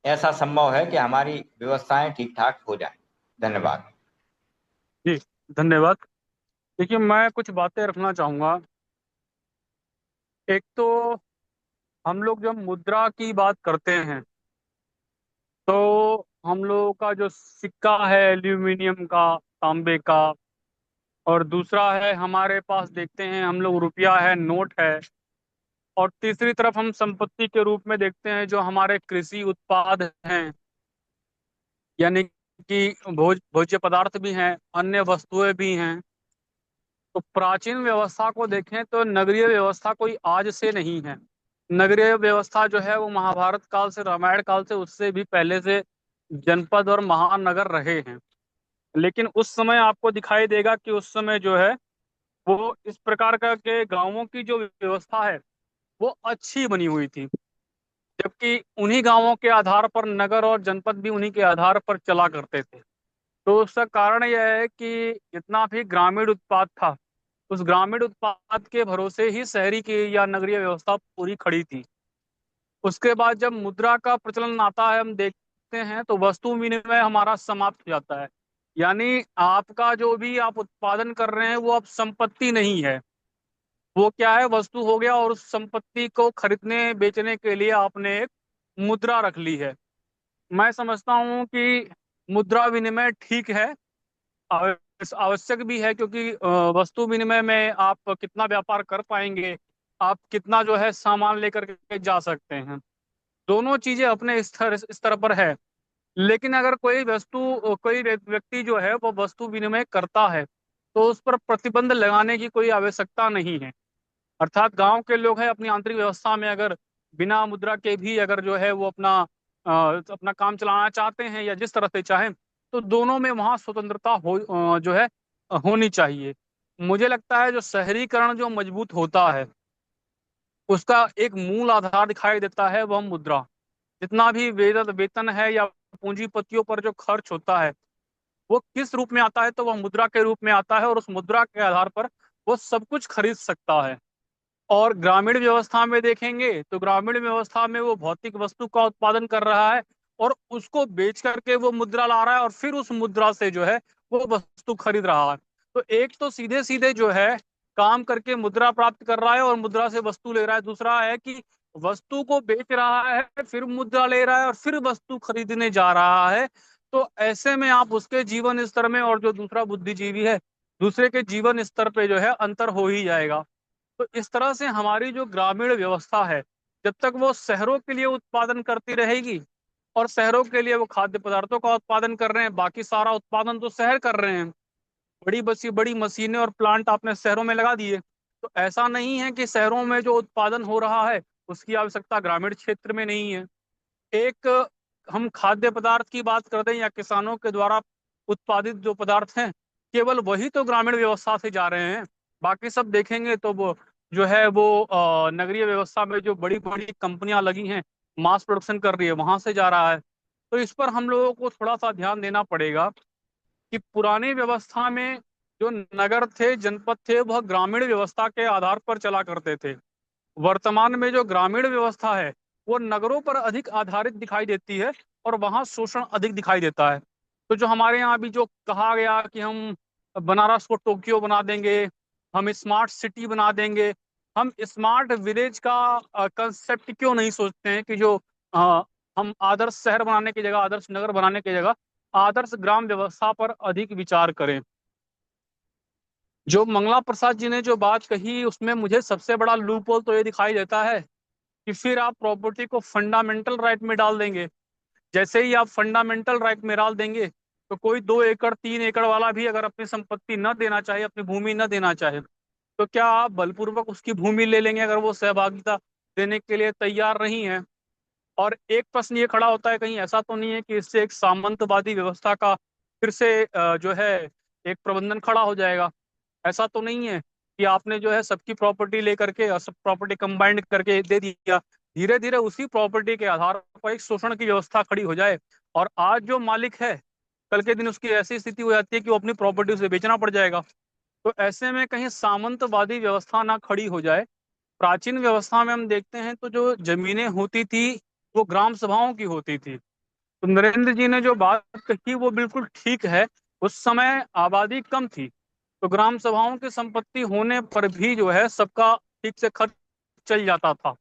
ऐसा संभव है कि हमारी व्यवस्थाएं ठीक ठाक हो जाए। धन्यवाद। जी धन्यवाद। देखिए, मैं कुछ बातें रखना चाहूंगा। एक तो हम लोग जब मुद्रा की बात करते हैं तो हम लोगों का जो सिक्का है एल्यूमिनियम का, तांबे का, और दूसरा है हमारे पास देखते हैं हम लोग रुपया है, नोट है, और तीसरी तरफ हम संपत्ति के रूप में देखते हैं जो हमारे कृषि उत्पाद हैं, यानी कि भोज्य पदार्थ भी हैं, अन्य वस्तुएं भी हैं। तो प्राचीन व्यवस्था को देखें तो नगरीय व्यवस्था कोई आज से नहीं है। नगरीय व्यवस्था जो है वो महाभारत काल से, रामायण काल से, उससे भी पहले से जनपद और महानगर रहे हैं। लेकिन उस समय आपको दिखाई देगा कि उस समय जो है वो इस प्रकार का के गांवों की जो व्यवस्था है वो अच्छी बनी हुई थी, जबकि उन्हीं गांवों के आधार पर नगर और जनपद भी उन्हीं के आधार पर चला करते थे। तो उसका कारण यह है कि जितना भी ग्रामीण उत्पाद था उस ग्रामीण उत्पाद के भरोसे ही शहरी की या नगरीय व्यवस्था पूरी खड़ी थी। उसके बाद जब मुद्रा का प्रचलन आता है, हम देखते हैं तो वस्तु विनिमय हमारा समाप्त हो जाता है। यानी आपका जो भी आप उत्पादन कर रहे हैं वो अब संपत्ति नहीं है, वो क्या है, वस्तु हो गया। और उस संपत्ति को खरीदने बेचने के लिए आपने एक मुद्रा रख ली है। मैं समझता हूँ कि मुद्रा विनिमय ठीक है, आवश्यक भी है, क्योंकि वस्तु विनिमय में आप कितना व्यापार कर पाएंगे, आप कितना जो है सामान लेकर के जा सकते हैं, दोनों चीजें अपने स्तर पर है। लेकिन अगर कोई व्यक्ति जो है वो वस्तु विनिमय करता है तो उस पर प्रतिबंध लगाने की कोई आवश्यकता नहीं है। अर्थात गांव के लोग हैं, अपनी आंतरिक व्यवस्था में अगर बिना मुद्रा के भी अगर जो है वो अपना काम चलाना चाहते हैं या जिस तरह से चाहें, तो दोनों में वहां स्वतंत्रता जो है होनी चाहिए। मुझे लगता है जो शहरीकरण जो मजबूत होता है उसका एक मूल आधार दिखाई देता है, वह मुद्रा। जितना भी वेतन है या पूंजीपतियों पर जो खर्च होता है वो किस रूप में आता है, तो वह मुद्रा के रूप में आता है, और उस मुद्रा के आधार पर वो सब कुछ खरीद सकता है। और ग्रामीण व्यवस्था में देखेंगे तो ग्रामीण व्यवस्था में वो भौतिक वस्तु का उत्पादन कर रहा है और उसको बेच करके वो मुद्रा ला रहा है, और फिर उस मुद्रा से जो है वो वस्तु खरीद रहा है। तो एक तो सीधे सीधे जो है काम करके मुद्रा प्राप्त कर रहा है और मुद्रा से वस्तु ले रहा है, दूसरा है कि वस्तु को बेच रहा है, फिर मुद्रा ले रहा है और फिर वस्तु खरीदने जा रहा है। तो ऐसे में आप उसके जीवन स्तर में और जो दूसरा बुद्धिजीवी है दूसरे के जीवन स्तर पे जो है अंतर हो ही जाएगा। तो इस तरह से हमारी जो ग्रामीण व्यवस्था है, जब तक वो शहरों के लिए उत्पादन करती रहेगी और शहरों के लिए वो खाद्य पदार्थों का उत्पादन कर रहे हैं, बाकी सारा उत्पादन तो शहर कर रहे हैं, बड़ी मशीनें और प्लांट आपने शहरों में लगा दिए, तो ऐसा नहीं है कि शहरों में जो उत्पादन हो रहा है उसकी आवश्यकता ग्रामीण क्षेत्र में नहीं है। एक हम खाद्य पदार्थ की बात कर दें या किसानों के द्वारा उत्पादित जो पदार्थ हैं, केवल वही तो ग्रामीण व्यवस्था से जा रहे हैं। बाकी सब देखेंगे तो वो जो है वो नगरीय व्यवस्था में जो बड़ी बड़ी कंपनियां लगी हैं, मास प्रोडक्शन कर रही है, वहां से जा रहा है। तो इस पर हम लोगों को थोड़ा सा ध्यान देना पड़ेगा कि पुरानी व्यवस्था में जो नगर थे, जनपद थे, वह ग्रामीण व्यवस्था के आधार पर चला करते थे। वर्तमान में जो ग्रामीण व्यवस्था है वो नगरों पर अधिक आधारित दिखाई देती है और वहां शोषण अधिक दिखाई देता है। तो जो हमारे यहाँ अभी जो कहा गया कि हम बनारस को टोक्यो बना देंगे, हम स्मार्ट सिटी बना देंगे, हम स्मार्ट विलेज का कंसेप्ट क्यों नहीं सोचते हैं कि जो अ, हम आदर्श शहर बनाने की जगह, आदर्श नगर बनाने की जगह आदर्श ग्राम व्यवस्था पर अधिक विचार करें। जो मंगला प्रसाद जी ने जो बात कही उसमें मुझे सबसे बड़ा लूपहोल तो ये दिखाई देता है कि फिर आप प्रॉपर्टी को फंडामेंटल राइट में डाल देंगे। जैसे ही आप फंडामेंटल राइट में डाल देंगे तो कोई 2 एकड़ 3 एकड़ वाला भी अगर अपनी संपत्ति न देना चाहे, अपनी भूमि न देना चाहे, तो क्या आप बलपूर्वक उसकी भूमि ले लेंगे अगर वो सहभागिता देने के लिए तैयार नहीं है? और एक प्रश्न ये खड़ा होता है, कहीं ऐसा तो नहीं है कि इससे एक सामंतवादी व्यवस्था का फिर से जो है एक प्रबंधन खड़ा हो जाएगा? ऐसा तो नहीं है कि आपने जो है सबकी प्रॉपर्टी लेकर के सब प्रॉपर्टी कंबाइंड करके दे दिया, धीरे धीरे उसी प्रॉपर्टी के आधार पर एक शोषण की व्यवस्था खड़ी हो जाए और आज जो मालिक है कल के दिन उसकी ऐसी स्थिति हो जाती है कि वो अपनी प्रॉपर्टी उसे बेचना पड़ जाएगा। तो ऐसे में कहीं सामंतवादी व्यवस्था ना खड़ी हो जाए। प्राचीन व्यवस्था में हम देखते हैं तो जो जमीनें होती थी वो ग्राम सभाओं की होती थी। तो नरेंद्र जी ने जो बात कही वो बिल्कुल ठीक है। उस समय आबादी कम थी तो ग्राम सभाओं की संपत्ति होने पर भी जो है सबका ठीक से खर्च चल जाता था।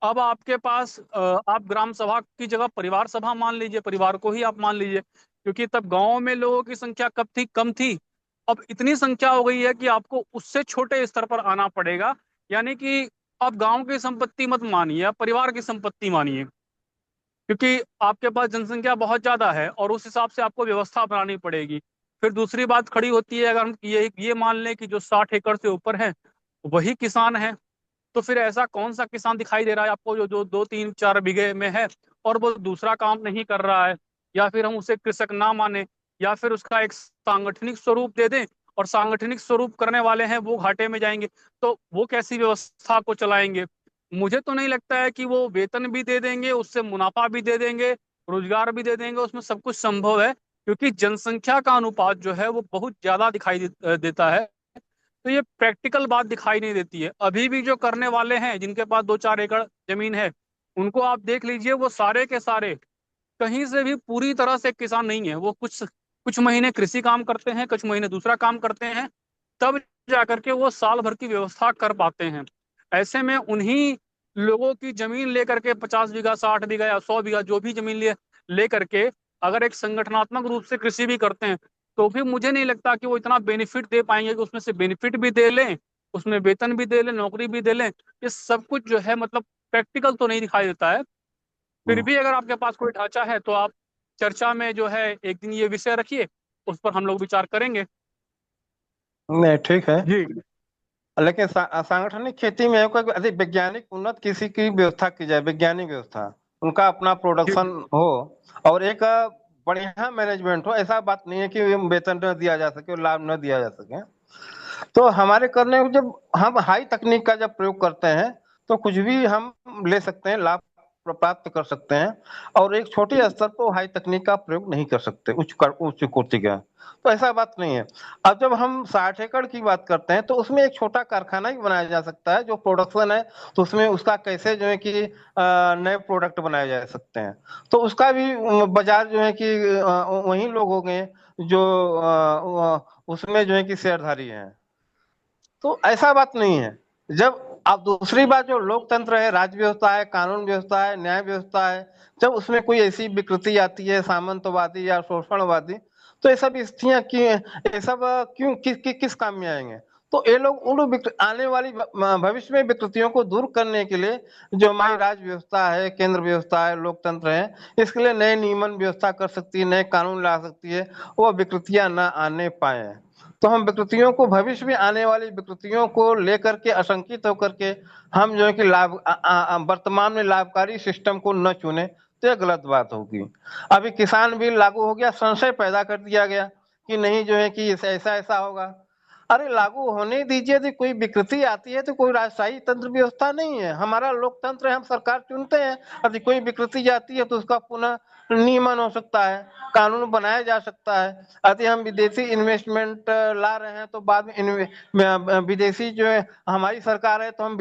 अब आपके पास आप ग्राम सभा की जगह परिवार सभा मान लीजिए, परिवार को ही आप मान लीजिए, क्योंकि तब गांव में लोगों की संख्या कब थी, कम थी। अब इतनी संख्या हो गई है कि आपको उससे छोटे स्तर पर आना पड़ेगा। यानी कि अब गांव की संपत्ति मत मानिए, आप परिवार की संपत्ति मानिए, क्योंकि आपके पास जनसंख्या बहुत ज्यादा है और उस हिसाब से आपको व्यवस्था बनानी पड़ेगी। फिर दूसरी बात खड़ी होती है, अगर हम ये मान लें कि जो 60 एकड़ से ऊपर है वही किसान है, तो फिर ऐसा कौन सा किसान दिखाई दे रहा है आपको जो जो 2 3 4 बीघे में है और वो दूसरा काम नहीं कर रहा है? या फिर हम उसे कृषक ना माने या फिर उसका एक सांगठनिक स्वरूप दे दें, और सांगठनिक स्वरूप करने वाले हैं वो घाटे में जाएंगे, तो वो कैसी व्यवस्था को चलाएंगे? मुझे तो नहीं लगता है कि वो वेतन भी दे देंगे, उससे मुनाफा भी दे देंगे, रोजगार भी दे देंगे, उसमें सब कुछ संभव है, क्योंकि जनसंख्या का अनुपात जो है वो बहुत ज्यादा दिखाई देता है। तो ये प्रैक्टिकल बात दिखाई नहीं देती है। अभी भी जो करने वाले हैं जिनके पास 2 4 एकड़ जमीन है उनको आप देख लीजिए, वो सारे के सारे कहीं से भी पूरी तरह से किसान नहीं है। वो कुछ कुछ महीने कृषि काम करते हैं, कुछ महीने दूसरा काम करते हैं, तब जाकर के वो साल भर की व्यवस्था कर पाते हैं। ऐसे में उन्हीं लोगों की जमीन लेकर के 50 बीघा, 60 बीघा या 100 बीघा जो भी जमीन ले करके अगर एक संगठनात्मक रूप से कृषि भी करते हैं, तो भी मुझे नहीं लगता कि वो इतना बेनिफिट दे पाएंगे कि उसमें से बेनिफिट भी दे लें, उसमें वेतन भी दे लें, नौकरी भी दे लें। ये सब कुछ जो है मतलब प्रैक्टिकल तो नहीं दिखाई देता है। फिर भी अगर आपके पास कोई ढांचा है तो आप चर्चा में जो है एक दिन ये विषय रखिए, उस पर हम लोग विचार करेंगे। नहीं ठीक है, जी लेकिन सांगठनिक खेती में है कोई अधिक वैज्ञानिक उन्नत कृषि की व्यवस्था की जाए, वैज्ञानिक व्यवस्था, उनका अपना जी प्रोडक्शन हो और एक बढ़िया मैनेजमेंट हो। ऐसा बात नहीं है कि वेतन न दिया जा सके और लाभ न दिया जा सके। तो हमारे करने में जब हम हाई तकनीक का जब प्रयोग करते हैं तो कुछ भी हम ले सकते हैं, लाभ प्राप्त कर सकते हैं, और एक छोटे स्तर पर हाई तकनीक का प्रयोग नहीं कर सकते, उच्च कोटि का। तो ऐसा बात नहीं है। अब जब हम 60 एकड़ की बात करते हैं तो उसमें एक छोटा कारखाना भी बनाया जा सकता है जो प्रोडक्शन है, तो उसमें उसका कैसे जो है कि नए प्रोडक्ट बनाए जा सकते हैं। तो उसका भी बाजार जो है कि वही लोग हो गए जो उसमें जो है कि शेयरधारी हैं। तो ऐसा बात नहीं है। जब आप दूसरी बात, जो लोकतंत्र है, राज्य व्यवस्था है, कानून व्यवस्था है, न्याय व्यवस्था है, जब उसमें कोई ऐसी विकृति आती है सामंतवादी या शोषणवादी, तो ये सब स्थितियां क्यों, ये सब क्यों किस काम में आएंगे। तो ये लोग उन आने वाली भविष्य में विकृतियों को दूर करने के लिए जो हमारी राज्य व्यवस्था है, केंद्र व्यवस्था है, लोकतंत्र है, इसके लिए नए नियमन व्यवस्था कर सकती है, नए कानून ला सकती है, वो विकृतियां ना आने पाए। तो हम विकृतियों को, भविष्य में आने वाली विकृतियों को लेकर के आशंकित होकर के हम जो है कि वर्तमान में लाभकारी सिस्टम को न चुने, तो यह गलत बात होगी। अभी किसान बिल लागू हो गया, संशय पैदा कर दिया गया कि नहीं जो है कि ऐसा ऐसा होगा। अरे लागू होने दीजिए, यदि कोई विकृति आती है तो कोई राजशाही तंत्र व्यवस्था नहीं है, हमारा लोकतंत्र है, हम सरकार चुनते हैं। यदि कोई विकृति जाती है तो उसका पुनः नियमन हो सकता है, कानून बनाया जा सकता है। यदि हम विदेशी इन्वेस्टमेंट ला रहे हैं तो बाद में विदेशी जो है, हमारी सरकार है तो हम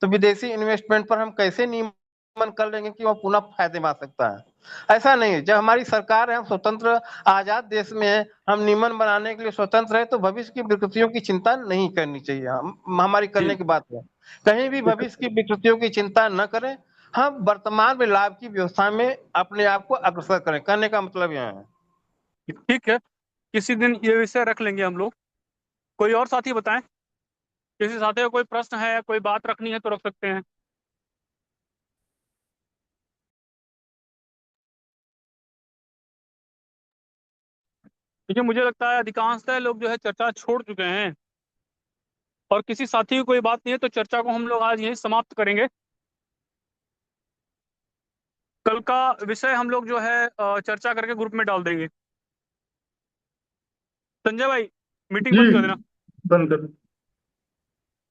विदेशी इन्वेस्टमेंट पर हम कैसे नियमन कर लेंगे कि वह पुनः फायदे में आ सकता है। ऐसा नहीं है। जब हमारी सरकार है, हम स्वतंत्र आजाद देश में है, हम नियमन बनाने के लिए स्वतंत्र है, तो भविष्य की विकृतियों की चिंता नहीं करनी चाहिए। हमारी करने की बात है, कहीं भी भविष्य की विकृतियों की चिंता न करें, हम वर्तमान में लाभ की व्यवस्था में अपने आप को अग्रसर करें, करने का मतलब यह है। ठीक है, किसी दिन ये विषय रख लेंगे हम लोग। कोई और साथी बताएं, किसी साथी को कोई प्रश्न है, कोई बात रखनी है तो रख सकते हैं। क्योंकि मुझे लगता है अधिकांशतः लोग जो है चर्चा छोड़ चुके हैं, और किसी साथी की कोई बात नहीं है तो चर्चा को हम लोग आज यहीं समाप्त करेंगे। कल का विषय हम लोग जो है चर्चा करके ग्रुप में डाल देंगे। संजय भाई मीटिंग जी बंद कर देना। बंद कर